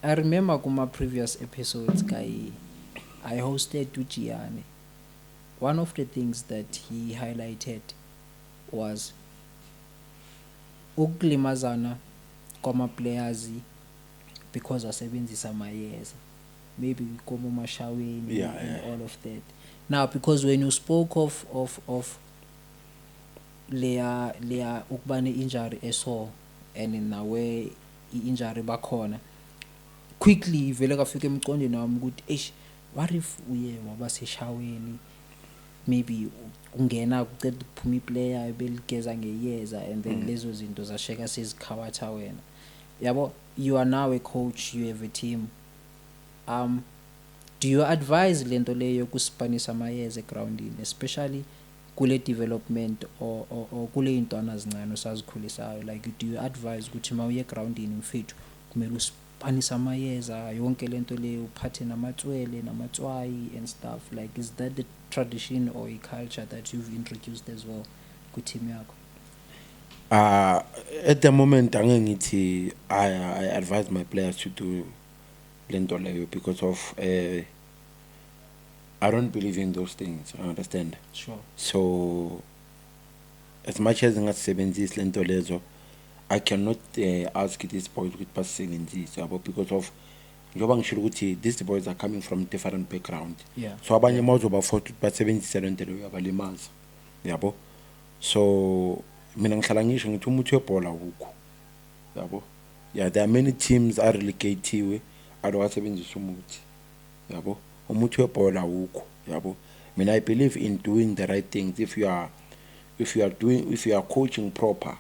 I remember kuma previous episodes I hosted Ujiane. One of the things that he highlighted was ukulimazana kwama players because asebenzisa amayeza, maybe komo mashaweni and all of that. Now because when you spoke of leya ukubane injury eso and in a way injury bakhona, quickly vele kafika emqondweni wami ukuthi what if uye waba seshaweni, maybe ungena kuceda ukuphuma iplayer beligeza ngeyeza and then lezo zinto zasheka sezikhawatha wena. Yabo, you are now a coach, you have a team. Do you advise lento leyo kuspanisa amayeza groundini, especially kule development or kule intwana zincane osazikhulisayo? Like, do you advise ukuthi mawuye groundini mfethu kumele uspanisa amayeza yonke lento leyo, uphathe namatswele namatswayi and stuff? Like, is that the tradition or a culture that you've introduced as well ku team yakho? At the moment angeke ngithi I advise my players to do lento leyo because of I don't believe in those things. I understand. Sure. So as much as ngasebenzisa lento lezo, I cannot ask these boys ukuthi basebenzise yabo because of njoba ngishilo ukuthi these boys are coming from different background. Yeah. So abanye mazoba forced basebenzise lento leyo yabalimaza yabo. So mina ngihlala ngisho ngithi umuthi webhola ukho yabo. Yeah, there are many teams are relegatiwe adwasebenzisa umuthi yabo. Umuthi webhola ukho yabo. Mina I believe in doing the right things. If you are if you are coaching proper,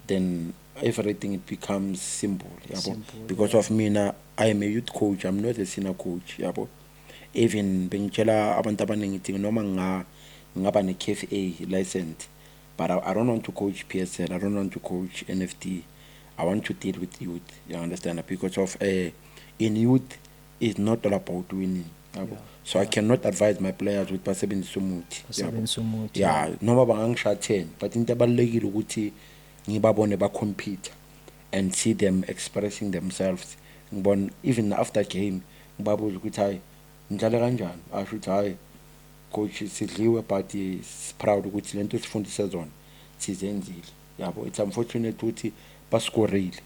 then everything it becomes simple, yabo. Simple, Because of me now, I am a youth coach, I'm not a senior coach, yabo. Even bengitshela abantu abaningi ngithi noma ngaba ne KFA license, but I don't want to coach PSL, I don't want to coach NFT. I want to deal with youth, you understand? Because of in youth it's not all about winning, yabo. Yeah. So I cannot advise my players with basebenzisa umuthi, yabo. Basebenzisa umuthi, Yeah, noma bangangisha 10, but into ebalulekile ukuthi ngibabone ba compete and see them expressing themselves. Ngibona even after game ngibabuza ukuthi hayi ngidlala kanjani, asho ukuthi hayi coach sidliwe but is proud ukuthi lento sifundise zona sizenzile, yabo. It's unfortunate ukuthi bascoreile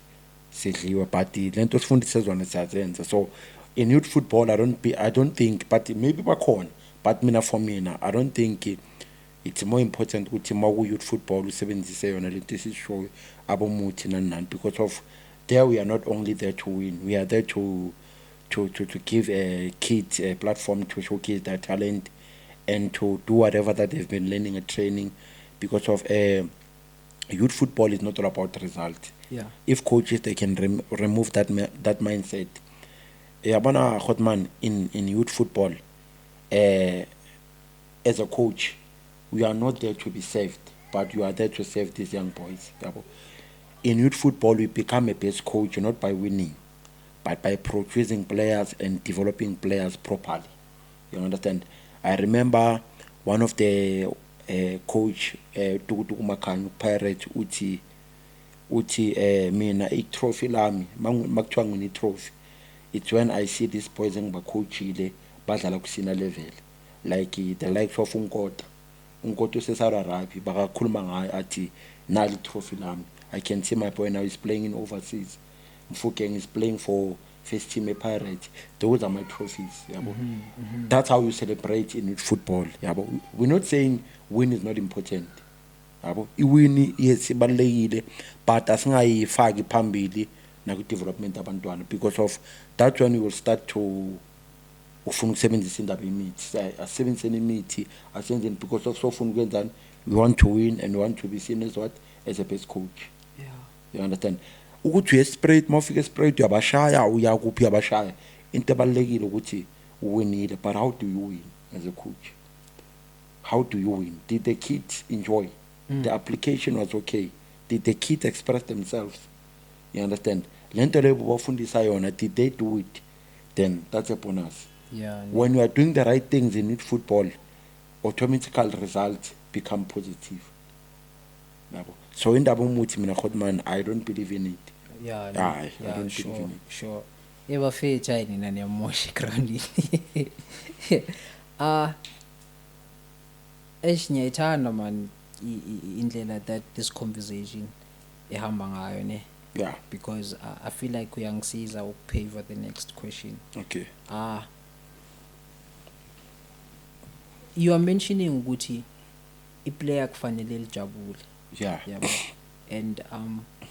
sidliwe but lento sifundise zona siyazenza. So in youth football I don't think, but maybe bakhona, but mina for mina I don't think it's more important ukuthi maku youth football usebenzise yona lento esishoyo abomuthi nani, because of there we are not only there to win, we are there to give kids a platform to showcase their talent and to do whatever that they've been learning and training. Because of youth football is not all about result. yeah, If coaches they can remove that mindset. Yabona Hotman, in youth football, as a coach, we are not there to be saved, but you are there to save these young boys, yabo. In youth football, we become a best coach not by winning, but by producing players and developing players properly. You understand? I remember one of the coach Tukutuku Makhanyu Pirates uthi mina i-trophy lami makuthiwa ngini trophy, it's when I see these boys engibacoachile badlala kusina level, like the likes of Unkota usesararabi bakakhuluma ngayo athi nali trophy lami. I can see my boy now is playing in overseas. Mfukeng is playing for first team Pirates. Those are my trophies, yabo. That's how you celebrate in football, yabo. We're not saying win is not important, yabo. Iwin yes ibalulekile, but asingayifaki phambili naku development abantwana, because of that one you will start to ufuna ukusebenzisa indaba imithi, asebenziseni imithi asenzeni, because of so ufuna ukwenzani, we want to win and we want to be seen as what, as a best coach. yeah, You understand? Ukuthi uyespread mawufika espread uyabashaya uyakuphi uyabashaya, into ebalulekile ukuthi uwinile, but how do you win as a coach? How do you win? Did the kids enjoy? The application was okay? Did the kids express themselves? You understand? Lento leyo bafundisa yona, did they do it? Then that's a bonus. yeah, When you are doing the right things in youth football, automatically results become positive. Yabo. So in indaba umuthi mina Hotman, I don't believe in it. yeah, I yeah, don't sure, believe in it. sure. Ebafethu hayi nina niyamosha ground. Ngiyayithanda man indlela that this conversation ehamba ngayo ne, Yeah. because I feel like uyangisiza ukupave the next question. Okay. You are mentioning ukuthi iplayer kufanele lijabule, Yeah. yabo, and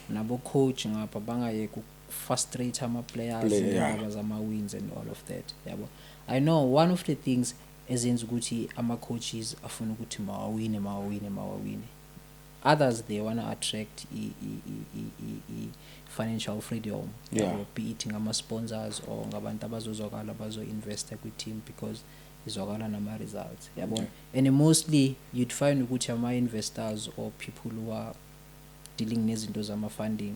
nabo coach ngapha bangayeke frustrate ama players Yeah. indaba zama wins and all of that, yabo. I know one of the things ezenza ukuthi ama coaches afuna ukuthi mawawine. Others they wanna attract financial freedom, Yeah. yabo, be it ngama sponsors or ngabantu abazozwakala bazo invest kwi team because izwakala nama results, yabo. Yeah. And mostly you'd find ukuthi ama investors or people who are dealing nezinto zama funding,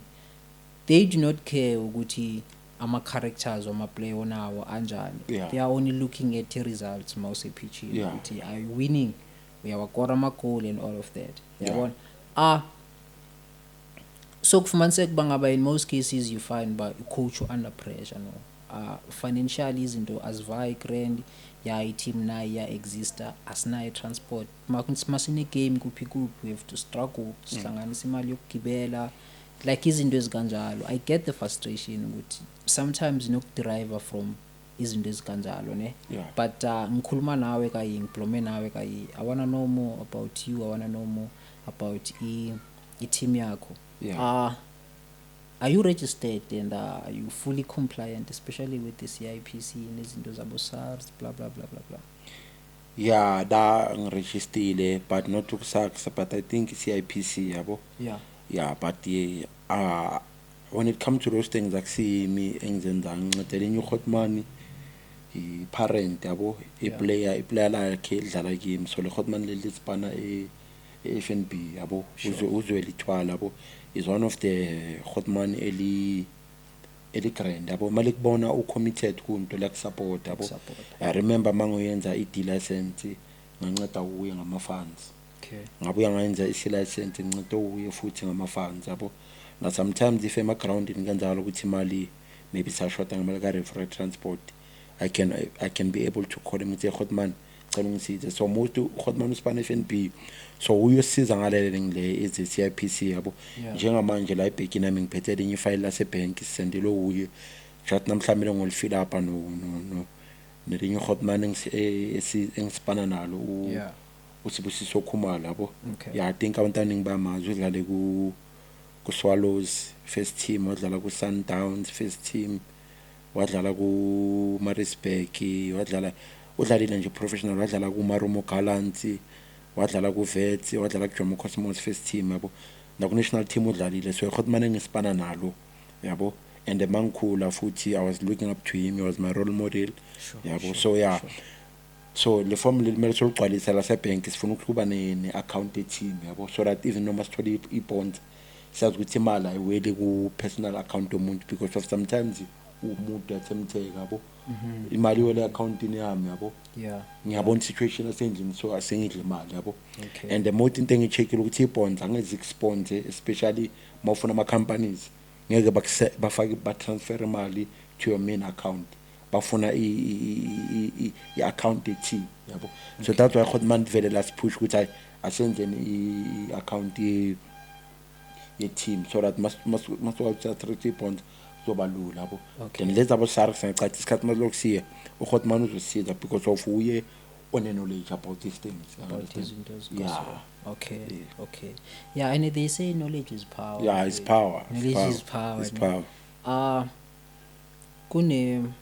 they do not care ukuthi ama characters or ama player onawo anjani. Yeah. They are only looking at the results mouse pitching, Yeah. ukuthi are you winning, uyawakora ama goal and all of that, Yeah. yabona. So kufumaniseka bangaba in most cases you find ba coach under pressure, no, financially izinto azivayi grand, ya i-team nayo ya exista, asinayo transport, masine game kuphi we have to struggle sihlanganisa imali yokugibela, like izinto ezikanjalo. I get the frustration ukuthi sometimes nokudrive from izinto ezikanjalo ne, Yeah. but ngikhuluma nawe kayi, ngiblome nawe kayi, I wanna know more about you, I wanna know more about i-team yakho. Yeah. Are you registered and are you fully compliant, especially with the CIPC nezinto zabo SARS blah blah blah blah blah? Yeah, da ngirejistile but not ukusaksa, but I think CIPC yabo. Yeah. Yeah, but when it comes to those things akusimi engizenzanga ngincedela inye uHotman i-parent yabo i-player lakhe idlala kimi, so le Hotman leli sipana e-FNB yabo uzwela ithwala yabo is one of the Hotman eli-grand yabo mali kubona u-committed kunto lakusupport yabo. I remember mangoyenza i-D-license nganceda uye ngama-funds. Okay. Ngabuya ngayenza isi-license nginceda uye futhi ngama-funds yabo. Now sometimes if ema-groundini kanjalo ukuthi imali maybe sashota ngemali ka-referral transport, I can be able to call him ngithi Hotman cela ungisize. So most uHotman usipana FNB, so uyosiza ngalele ngile eze CIPC yabo. Njengamanje la ibhekini nami ngiphethe lenye ifile lasebank sisendele uye just namhlanje ngolifile apha no nelinye uHotman engisipana nalo uSibusiso Khumalo yabo. Yeah, I think abantwana ngibamazwe udlale ku Swallows first team, wadlala ku Sundowns first team, wadlala ku Maritzburg, udlalile nje professional, wadlala ku Marumo Gallants, wadlala ku Vets, wadlala ku Jomo Cosmos first team yabo. Na ku national team udlalile, so Hotman engisipana nalo yabo. And mangikhula futhi I was looking up to him, he was my role model yabo. So yeah, so le form limele soligcwalisa la sebank sifuna ukuba ne-account team yabo, so that even noma sithola i-bonds sazi ukuthi imali ayiweli ku-personal account yomuntu, because of sometimes umuntu athemtheka yabo, imali iwele accountini yami yabo. Ngiyabona situation asendlini, so asengidle imali yabo. And the most into engicheckile ukuthi i-bonds angeze ikusponsor, especially mawufuna ama-companies ngeke bafake ba-transfer imali to your main account, bafuna i-account team yabo. So that's why Hotman vele last push ukuthi asenzeni i-account ye-team, so that must watcha 3 bonds zoba lula yabo. Then leza abo SARS ngicathi isikhathi masilokusiya uHotman uzosiza because of uye one-knowledge about these things. Okay. Yeah, and they say knowledge is power. Yeah, it's power. Knowledge is power. It's power. Kune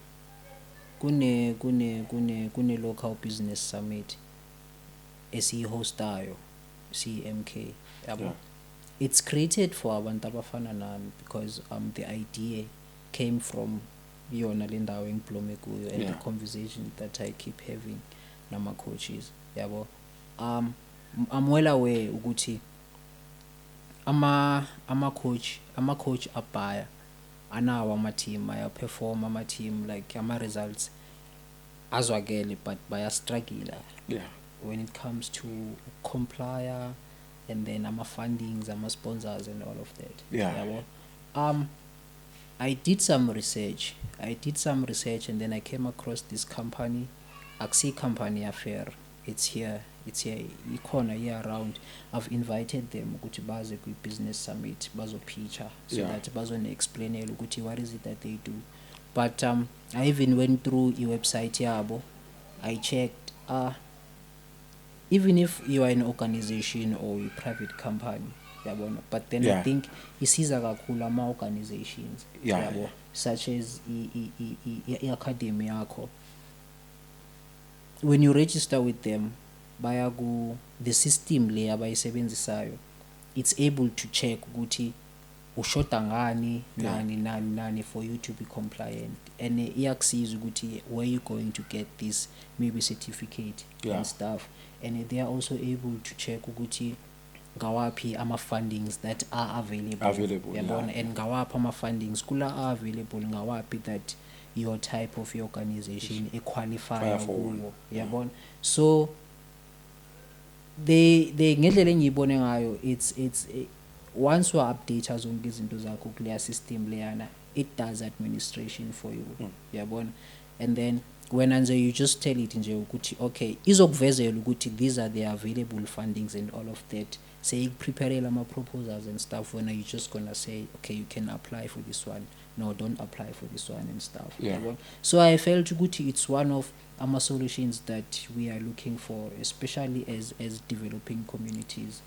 local business summit esihostayo CMK yabo. It's created for abantu abafana nami because the idea came from yona le ndawo engiblome kuyo, and the conversation that I keep having nama coaches yabo. I'm well aware ukuthi ama coach abhaya anawo ama team aya perform ama team like ama results azwakele, but baya struggle when it comes to complier and then ama fundings, ama sponsors and all of that. I did some research and then I came across this company, Axi Company Affair. It's here ikhona year round. I've invited them ukuthi baze ku business summit bazo pitcha, so that bazone explain ukuthi what is it that they do. But I even went through the website yabo, I checked even if you are an organization or a private company yabona, but then I think isiza kakhulu ama organizations yabo, such as I academy yakho. When you register with them baya ku the system le abayisebenzisayo, it's able to check ukuthi ushota ngani nani for you to be compliant, and iyakusiza ukuthi where you going to get this maybe certificate and stuff, and they are also able to check ukuthi ngawaphi ama fundings that are available yabona, and ngawaphi ama fundings kula are available, ngawaphi that your type of organization equalify kuwo yabona. So they ngendlela engiyibone ngayo, it's once you update zonke izinto zakho kuleya system leyana, it does administration for you yabona. And then when you just tell it nje ukuthi okay izokuvezela ukuthi these are the available fundings and all of that, say prepare ama proposals and stuff, when you just gonna say okay you can apply for this one, no don't apply for this one and stuff. So I felt ukuthi it's one of our solutions that we are looking for, especially as developing communities.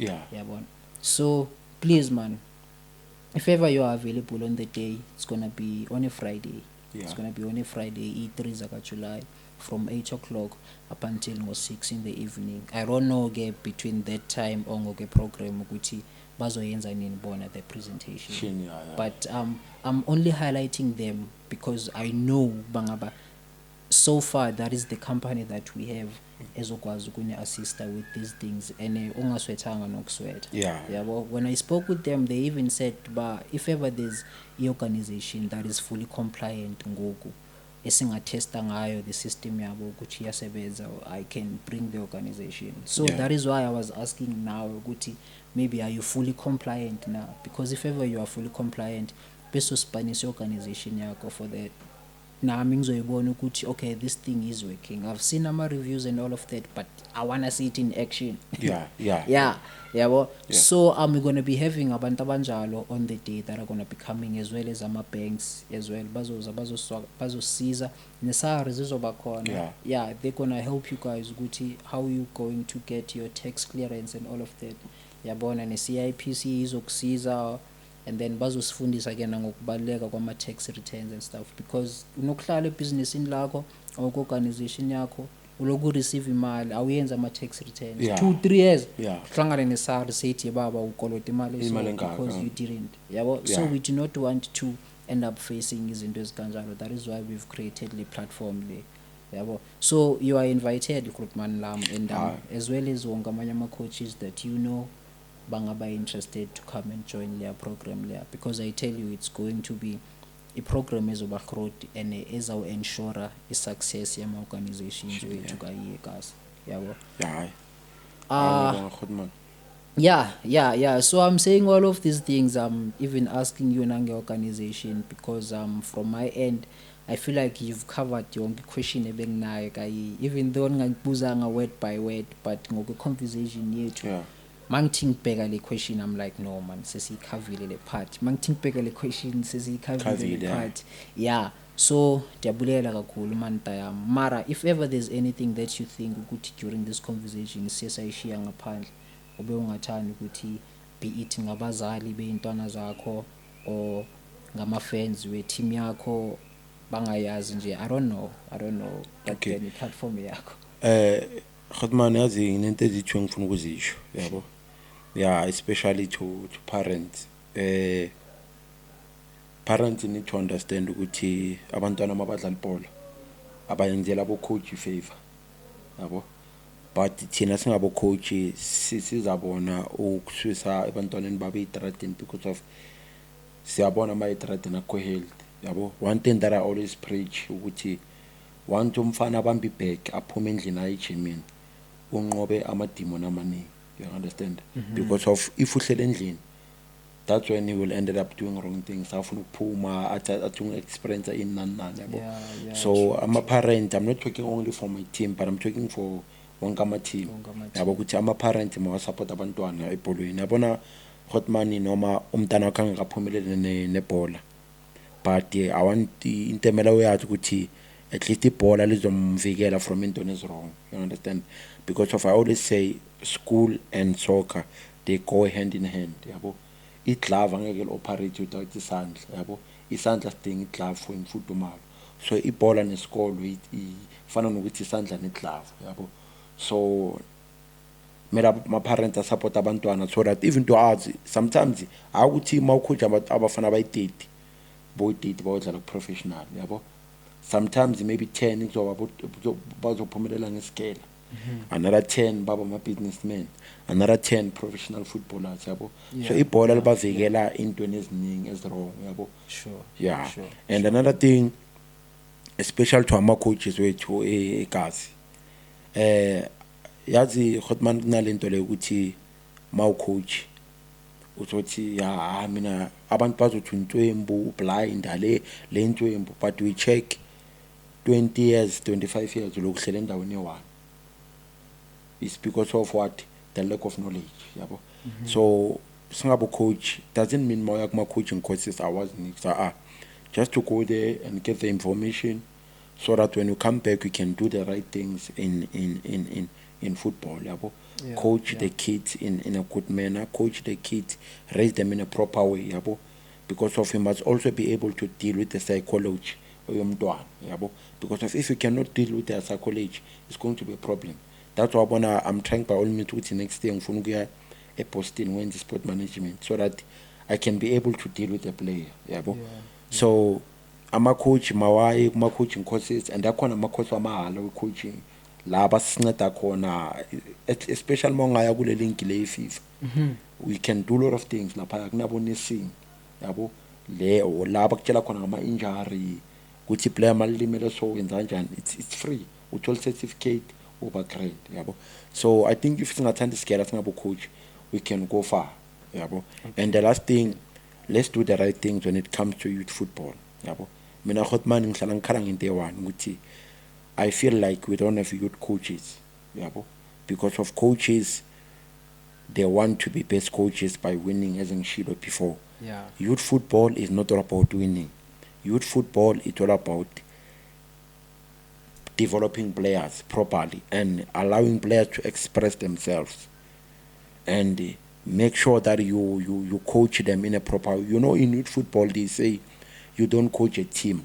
So please man, if ever you are available on the day, it's gonna be on a Friday. It's gonna be on a Friday, E3 zaka July, from 8 o'clock up until 6 in the evening. I don't know between that time or program ukuthi bazoyenza nini bona the presentation. But I'm only highlighting them because I know bangaba so far that is the company that we have ezokwazi ukuni assist with these things and ungaswethanga nokuswetha. Yeah. Well, when I spoke with them, they even said if ever there's an organization that is fully compliant ngoku esingatesta ngayo the system yabo ukuthi iyasebenza, I can bring the organization. So that is why I was asking now ukuthi maybe are you fully compliant now, because if ever you are fully compliant beso Spanish organization yakho for that nami ngizoyibona ukuthi okay, this thing is working. I've seen ama reviews and all of that, but I want to see it in action. Yeah. So we're going to be having abantu abanjalo on the day that are going to be coming, as well as ama banks as well. Bazosiza nesari zizoba khona. Yeah, they're going to help you guys ukuthi how you going to get your tax clearance and all of that. Yabona ne CIPC izokusiza, and then bazosifundisa again ngokubaleka kwama tax returns and stuff, because unokuhlala ebusinessini lakho or organization yakho uloku receive imali awuyenza ama tax returns 2-3 years uhlangana nesari sethi baba ukoloda imali so because you didn't so we do not want to end up facing izinto ezikanjalo. That is why we've created the platform le so you are invited Grootman Lam, and as well as wonke amanye ama coaches that bangaba interested to come and join their program there, because I tell you it's going to be a program ezoba growth and ezawu ensure a success yama organizations wethu kayiye guys. So I'm saying all of these things, I'm even asking you nange organization because from my end I feel like you've covered yonke question ebenginayo kayi, even though ngangibuzanga word by word, but ngoku conversation yethu mangithi ngibheka le question I'm like no man sesiyikhavile le part, mangithi ngibheka le question sesiyikhavile le part. So ndiyabulela kakhulu manta yami, mara if ever there's anything that you think ukuthi during this conversation siyasayishiya ngaphandle ube ungathanda ukuthi be it ngabazali beintwana zakho or ngama fans we team yakho bangayazi nje, I don't know but the platform yakho Grootman yazi into ezithu ngifuna ukuzisho yabo. Especially to parents. Parents need to understand ukuthi abantwana mabadlala ibhola abayenzela abo coach favor yabo, but thina singabo coach sizabona ukuswisa abantwaneni babe itrading because of siyabona ama itrading akho health yabo. One thing that I always preach ukuthi want umfana abambi back aphuma endlini ayijimini unqobe amademon amaningi. You understand? Because of if uhlele endlini, that's when he will end up doing wrong things. Afuna ukuphuma athi experience in nani yabo. So I'm a parent, I'm not talking only for my team, but I'm talking for wonke ama team yabo, ukuthi ama parent mawa support abantwana ebholweni. Yabona Grootman noma umntana wakhe angakaphumelele nebhola, but I want intemela uyathi ukuthi at least ibhola lizomvikela from into is wrong. You understand? Because of I always say school and soccer they go hand in hand yabo. Iglove angeke operate without isandla yabo. Isandla sidinga iglove for imfudumalo, so ibhola nesikolo ifana nokuthi isandla neglove yabo. So mera ma parents support abantwana so that even to us sometimes awukuthi mawukhutha abafana abayi30 boy30 bawudlala professional yabo. Sometimes maybe 10 kuzoba bazophumelela ngesikela, another 10 baba ma businessmen, another 10 professional footballers yabo. So ibhola libavikela into eziningi ezwrong yabo. Sure. And another thing especially to ama coaches wethu egazi yazi Grootman kunalento le ukuthi mawu coach uzothi mina abantu bazothi intwembu blind le intwembu, but we check 20 years 25 years lokuhlela endaweni ye1. It's because of what? The lack of knowledge yabo. So singabo coach doesn't mean more like my coaching courses I wasn't just to go there and get the information so that when you come back you can do the right things in football yabo. Coach the kids in a good manner, coach the kids, raise them in a proper way yabo, because of you must also be able to deal with the psychology yomntwana yabo, because if you cannot deal with their psychology, it's going to be a problem. That's why I'm trying by all means to next year ngifuna ukuya eBoston when the sport management, so that I can be able to deal with the player yabo. So ama-coach mawaye kuma-coaching courses, and akhona ama-course wamahala we-coaching la basinceda khona, especially uma ungaya kule link le FIFA. We can do a lot of things lapha, kunabo nursing yabo, le or la bakutshela khona ngama-injury ukuthi player malimele so wenza kanjani, it's free, uthole certificate uba grade yabo. So I think if singathanda isigela singabo coach, we can go far yabo. And the last thing, let's do the right things when it comes to youth football yabo. Mina Hotman ngihlala ngikhala ngento eyi-one ukuthi I feel like we don't have youth coaches yabo, because of coaches they want to be best coaches by winning, as ngishilo before. Youth football is not all about winning. Youth football is all about developing players properly and allowing players to express themselves, and make sure that you coach them in a proper, in youth football they say you don't coach a team,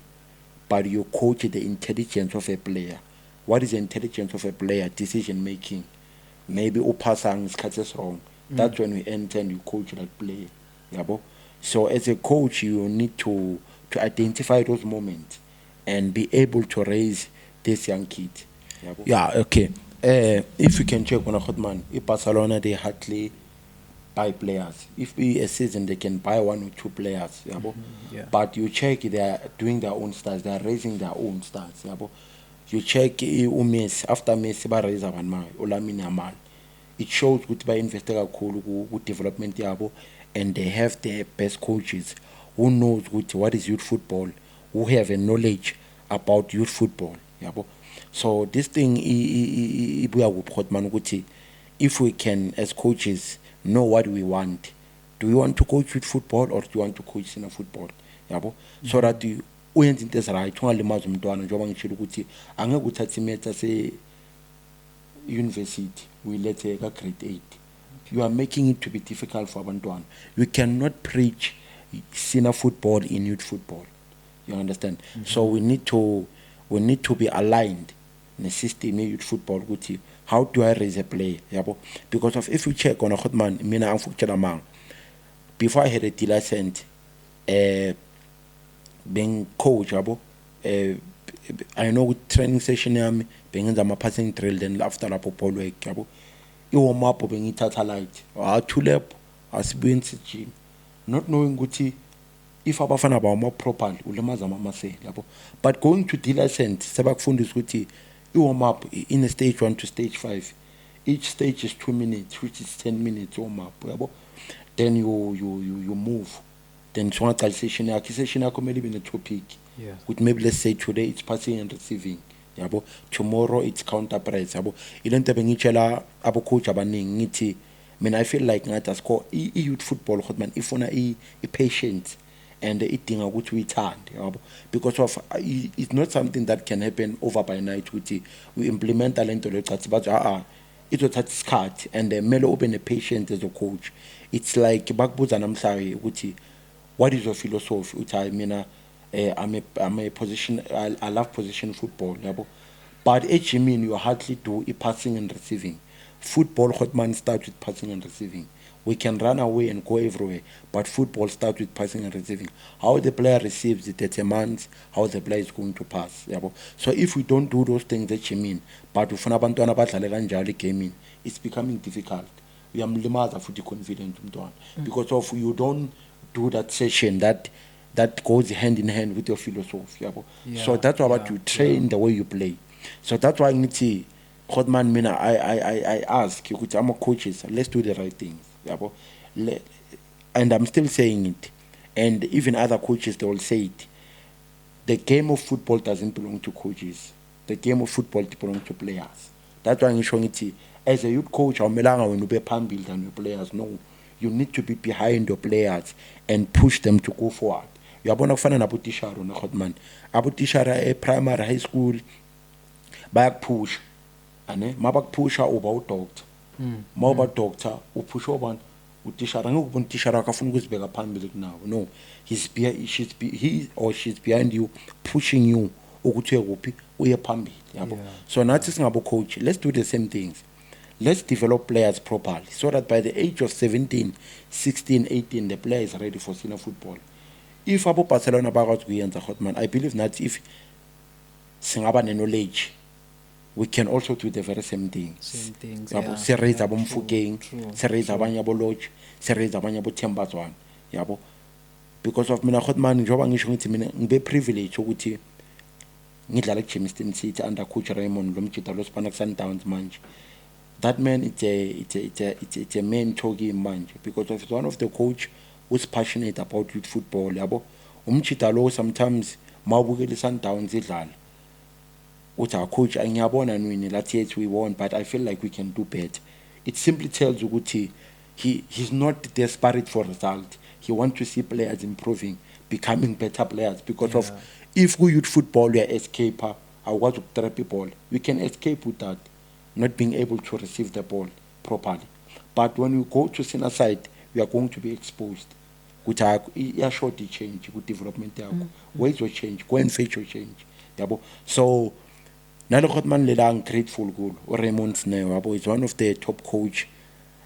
but you coach the intelligence of a player. What is the intelligence of a player? Decision making. Maybe upasang is wrong. That's when we enter and you coach that player yabo. So as a coach, you need to identify those moments and be able to raise this young kid yabo. Yeah, okay. If you can check on a Hotman, if Barcelona they hardly buy players. If be a season they can buy 1 or 2 players yabo. But you check, they are doing their own stars, they are raising their own stars yabo. You check Messi, after Messi ba raise abantu Lamine Yamal, it shows ukuthi ba invest kakhulu ku development yabo, and they have the best coaches who knows what is youth football, who have a knowledge about youth football yabo. So this thing ibuya kuPhotman ukuthi if we can as coaches know what we want, do we want to coach youth football or do you want to coach senior football yabo, so that uyenza into eziright, ungalimaza umntwana njengoba ngishilo ukuthi angeke uthathe imetha se university uyilethe ka grade 8. You are making it to be difficult for abantwana. You cannot preach senior football in youth football, you understand? So we need to be aligned in the system in youth football ukuthi how do I raise a player yabo, because of if you check on a Hotman, mina angifukutshela mang before I had a D-license being coach yabo, I know with training session yami bengenza ama passing drill, then after lapho ball work yabo, i-warm up bengithatha light 2 lap asibuye gym, not knowing ukuthi if abafana bawa properly ulimaza ama-muscle yabo. But going to D-license sebakufundisa ukuthi i-warm up in a stage 1 to stage 5, each stage is 2 minutes, which is 10 minutes warm up yabo. Then you move, then songaqala session yakho kumele ibe ne-topic with maybe let's say today it's passing and receiving yabo, tomorrow it's counter press yabo. Ilento bengitshela abo coach abaningi ngithi mina I feel like ngathi asikho i-youth football Hotman ifuna i-patience and idinga ukuthi uyithande yabo, because of it's not something that can happen over by night ukuthi we implement lento le chathi bathi izothatha isikhathi, and kumele ube ne-patience as a coach. It's like bakubuza namhlanje ukuthi what is your philosophy, uthi mina I'm a position, I love position football yabo, but mean you hardly do passing and receiving. Football Hotman starts with passing and receiving. We can run away and go everywhere, but football starts with passing and receiving. How the player receives it determines how the player is going to pass yabo. So if we don't do those things but ufuna abantwana badlale kanjalo gaming, it's becoming difficult. Uyamlimaza futhi confident umntwana, because of you don't do that session that goes hand in hand with your philosophy yabo. So that's why you train the way you play. So that's why ngithi Hotman mina I ask you, I'm a coaches, let's do the right things yabo. And I'm still saying it, and even other coaches they will say it. The game of football doesn't belong to coaches. The game of football belongs to players. That's why ngisho ngithi as a youth coach awumelanga wena ube phambili than your players. No, you need to be behind your players and push them to go forward. Uyabona kufana nabotishara na Hotman, abotishara primary high school bayakupush ane mabakupusha uba udoctor, mawuba doctor upusha ubani utishara ngeke ubone utishara akafuna ukuzibeka phambili kunawe. No, he or she's behind you, pushing you ukuthi uyekuphi uye phambili yabo. Yeah. So nathi singabo coach, let's do the same things. Let's develop players properly so that by the age of 17, 16, 18, the player is ready for senior football. If abo Barcelona bakwazi kuyenza Hotman, I believe that if singaba knowledge, we can also do the very same things. Same things, Yabo, yeah. se raise abo True, Mfokeng, true, se raise abanye abo Lodge, se raise abanye abo Thembazwana. Yabo. Because of mina Hotman njoba ngisho ngithi mina ngibe privilege ukuthi ngidlala eGermiston City under coach Raymond Lomchita lo Spanac Sundowns manje. That man it's a mentor game manje because of one of the coach who's passionate about youth football yabo. Umchita lo sometimes mawubukela Sundowns idlala uthi our coach ngiyabona nwini lathi yethu we won but I feel like we can do better. It simply tells ukuthi he's not desperate for result. He wants to see players improving, becoming better players because of if we youth football we are escaper, awukwazi ukutrap iball. We can escape with that, not being able to receive the ball properly. But when we go to senior side, we are going to be exposed. Ukuthi iyashort change ku development yakho. Ways will change, go and fetch your change. Yabo. So Nalo Hotman lela I'm grateful kulo. Raymond Sneo yabo is one of the top coach.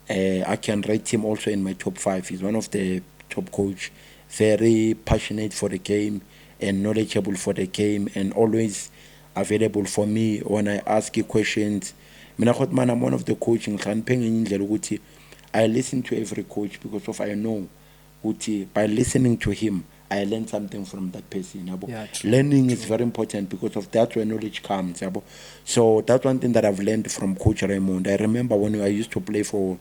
I can rate him also in my top 5. He's one of the top coach, very passionate for the game and knowledgeable for the game and always available for me when I ask you questions. Mina Hotman, I'm one of the coaching I listen to every coach because of I know by listening to him I learn something from that person. Yeah, true, Learning is very important because of that's where knowledge comes. So that's one thing that I've learned from Coach Raymond. I remember when I used to play for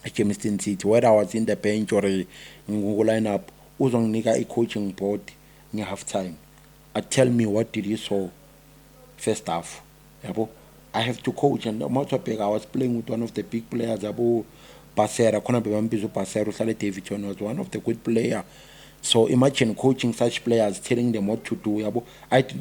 Germiston City, whether I was in the bench or in lineup, uzonginika a coaching board in half time. Tell me what did you saw first half. I have to coach and I was playing with one of the big players. Basera, Basera, Davidson was one of the good players. So imagine coaching such players, telling them what to do. I did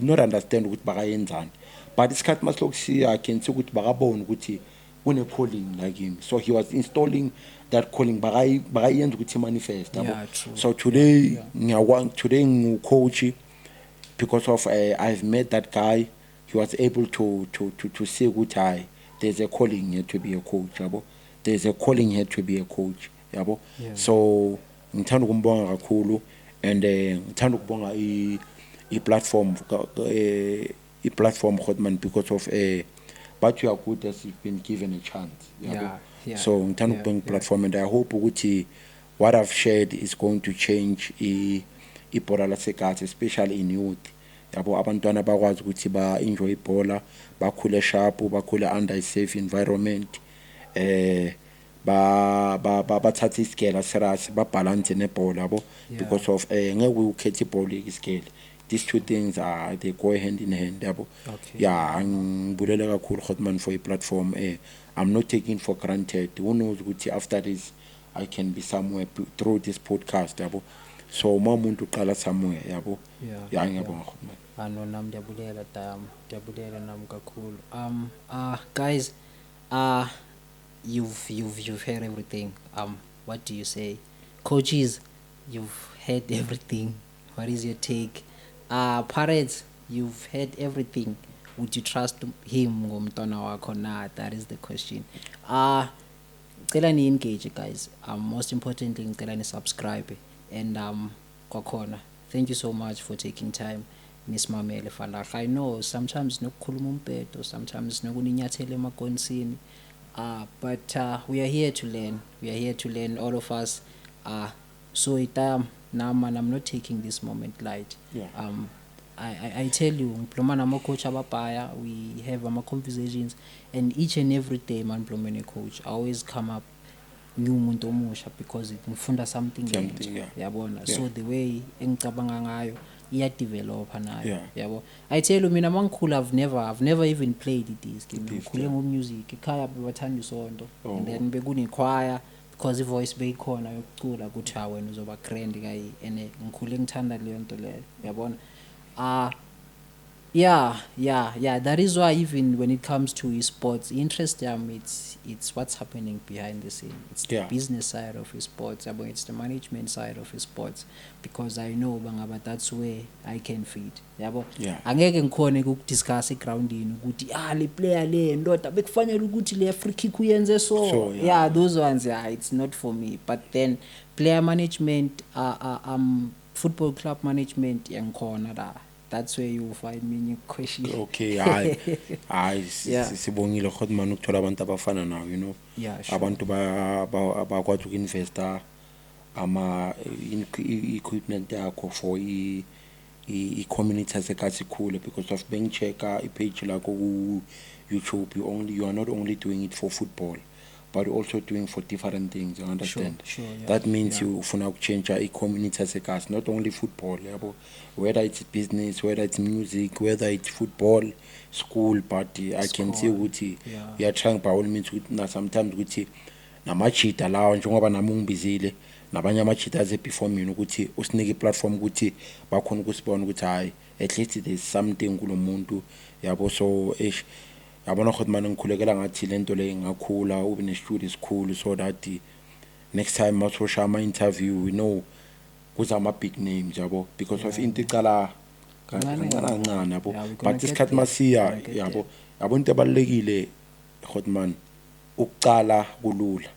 not understand what bagayenzani. But this cat must look see I can see what bagabon ukuthi when a calling like him. So he was installing that calling bagayenza ukuthi manifest. Yeah, true. So today today coach because of I've met that guy. He was able to say ukuthi there's a calling here to be a coach. There's a calling here to be a coach. Yeah. So ngithanda ukumbonga kakhulu and ngithanda ukubonga i-platform Hotman because of but you are good as you've been given a chance. So ngithanda ukubonga platform and I hope ukuthi what I've shared is going to change ibhola laseGaza especially in youth. Abantwana bakwazi ukuthi ba enjoy ibhola, bakhule sharp, bakhule under a safe environment. Bathatha isikela serious babalance nebhola yabo because of ngeke ukhethe ibhola isikele. These two things they go hand in hand yabo. Ngibulela kakhulu Hotman for a platform. I'm not taking for granted. Who knows ukuthi after this I can be somewhere through this podcast yabo. So umuntu uqala somewhere yabo. Ngiyabonga Hotman. Ano nami ndiyabulela nami kakhulu. Guys, you've heard everything. What do you say? Coaches, you've heard everything. What is your take? Parents, you've heard everything. Would you trust him ngomntwana wakho na? That is the question. Ngicela ni engage guys. Most importantly ngicela ni subscribe and kwakhona. Thank you so much for taking time. Nisimamele Falaga. I know sometimes nokukhuluma umpetho, sometimes nokuninyathela emagonsini. But we are here to learn. We are here to learn, all of us. So now, man, I'm not taking this moment light. I tell you, coach abapaya, we have our conversations, and each and every day, man, coach, I always come up new muntu omusha because it ngifunda something. So the way engicabanga ngayo develop nayo yabo. I tell you mina mangikhula I've never even played this game. Ngikhule ngomusic ekhaya bebathanda isonto and then bekune choir because ivoice beyikhona yokucula ukuthi wena uzoba grand kai and ngikhule ngithanda leyo nto leyo yabona. Yeah, that is why even when it comes to esports, interest it's what's happening behind the scene. It's the Yeah. business side of esports, it's the management side of esports, because I know bangaba that's where I can feed. Yabo. Yeah. Angeke ngikhone ukudiscuss egroundini ukuthi le player le ndoda bekufanele ukuthi le free kick uyenze so. Yeah, those ones it's not for me. But then player management football club management yangikhona la. That's where you will find me in your question. Okay, hayi sibongile Khotman ukuthola abantu abafana nawe, you know. Yeah, sure. Abantu bakwazi ukinvesta equipment yakho for i-community asekazikhule, because of bengichecka ipage lakho ku YouTube, you are not only doing it for football, but you're also doing for different things, you understand? Sure, yeah. That means you ufuna ukuchange i-community asekazi, not only football, yabo, whether it's business, whether it's music, whether it's football, school, but I can see ukuthi you are trying by all means na sometimes ukuthi namachita lawa njengoba nami ngibizile nabanye amachita aze before mina ukuthi usinike i-platform ukuthi bakhona ukusibona ukuthi hayi at least there's something kulomuntu, yabo. So yabona Khotman ngikhulekela ngathi lento le ngakhula ube ne-studio esikhulu, so that next time masosha ama-interview we know kuza ama-big names, yabo, because of into icala kancane, yabo. But isikhathi masiya, yabo, into ebalulekile Khotman ukucala kulula,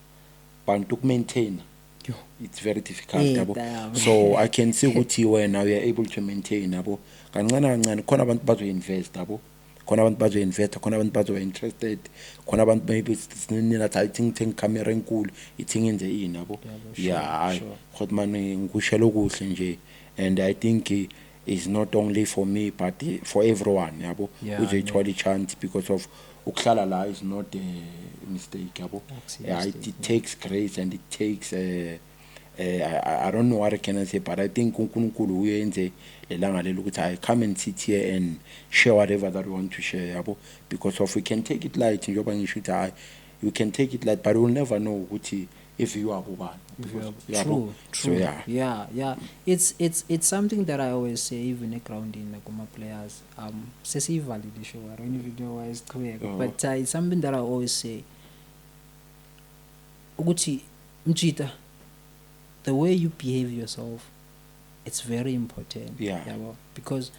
but ukumaintain it's very difficult, yabo. So I can see ukuthi wena we are able to maintain, yabo, kancane khona abantu bazo-invest, yabo, khona abantu bazo-invest, khona abantu bazo-interested, khona abantu maybe sininathi I think camera enkulu ithingenze ini, yabo. Yeah, Khotman ngikushela okuhle nje, and I think it's not only for me but for everyone, yabo, uzoyithola i-chance, because of ukuhlala la is not a mistake, yabo. Yeah, it takes grace and it takes I don't know what I can say, but I think uNkulunkulu uyenze lelanga lelo ukuthi I come and sit here and share whatever that we want to share, yabo, because of we can take it light njengoba ngisho ukuthi you can take it light, but we'll never know ukuthi if you are ubani. True. So, yeah. It's something that I always say, even at grounding like my players. Sesivalid show. I don't even know why it's clear, but it's something that I always say. Uguchi Mchita, the way you behave yourself, it's very important. Yeah. Because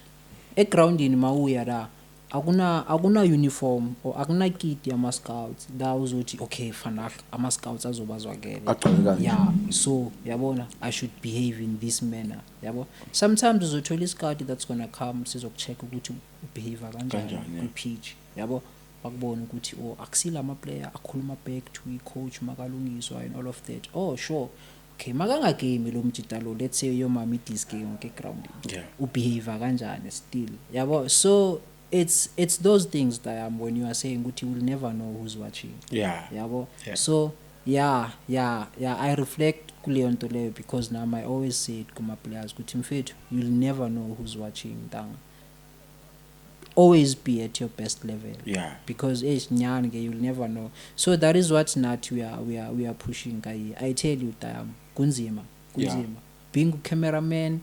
at grounding mauya da. Akuna uniform or akuna kit yama scouts da uzothi okay fana ama scouts azobazwakele, yeah, so yabona I should behave in this manner, yabo. Sometimes uzothola iscout that's gonna come sizokucheck ukuthi ubehave kanjani ku pitch, yabo, bakubona ukuthi akusila ama player akhuluma back to i-coach makalungiswa and all of that. Sure, okay, makanga game lo Mchita lo, let's say your mama this game ke ground, ubehave kanjani still, yabo. So it's those things that when you are saying ukuthi you will never know who's watching, yabo. So yeah, I reflect kuleyo nto leyo, because now I always say it kuma players ukuthi mfethu, you'll never know who's watching. Always be at your best level, because you'll never know. So that is what not we are pushing. I tell you kunzima being a cameraman,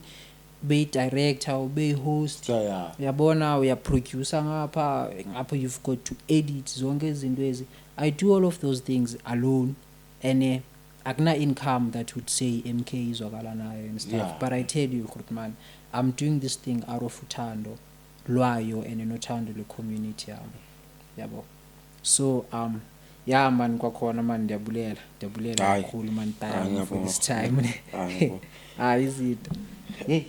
be director, be host, yabona, we are producer ngapha, you've got to edit zonke izinto ezi. I do all of those things alone, and akuna income that would say MK izwakala nayo and stuff. But I tell you Khotman, I'm doing this thing out of uthando lwayo and nothando le community yabo. So yeah man, kwakhona man, ndiyabulela kakhulu man, for this time. Is it? Hey.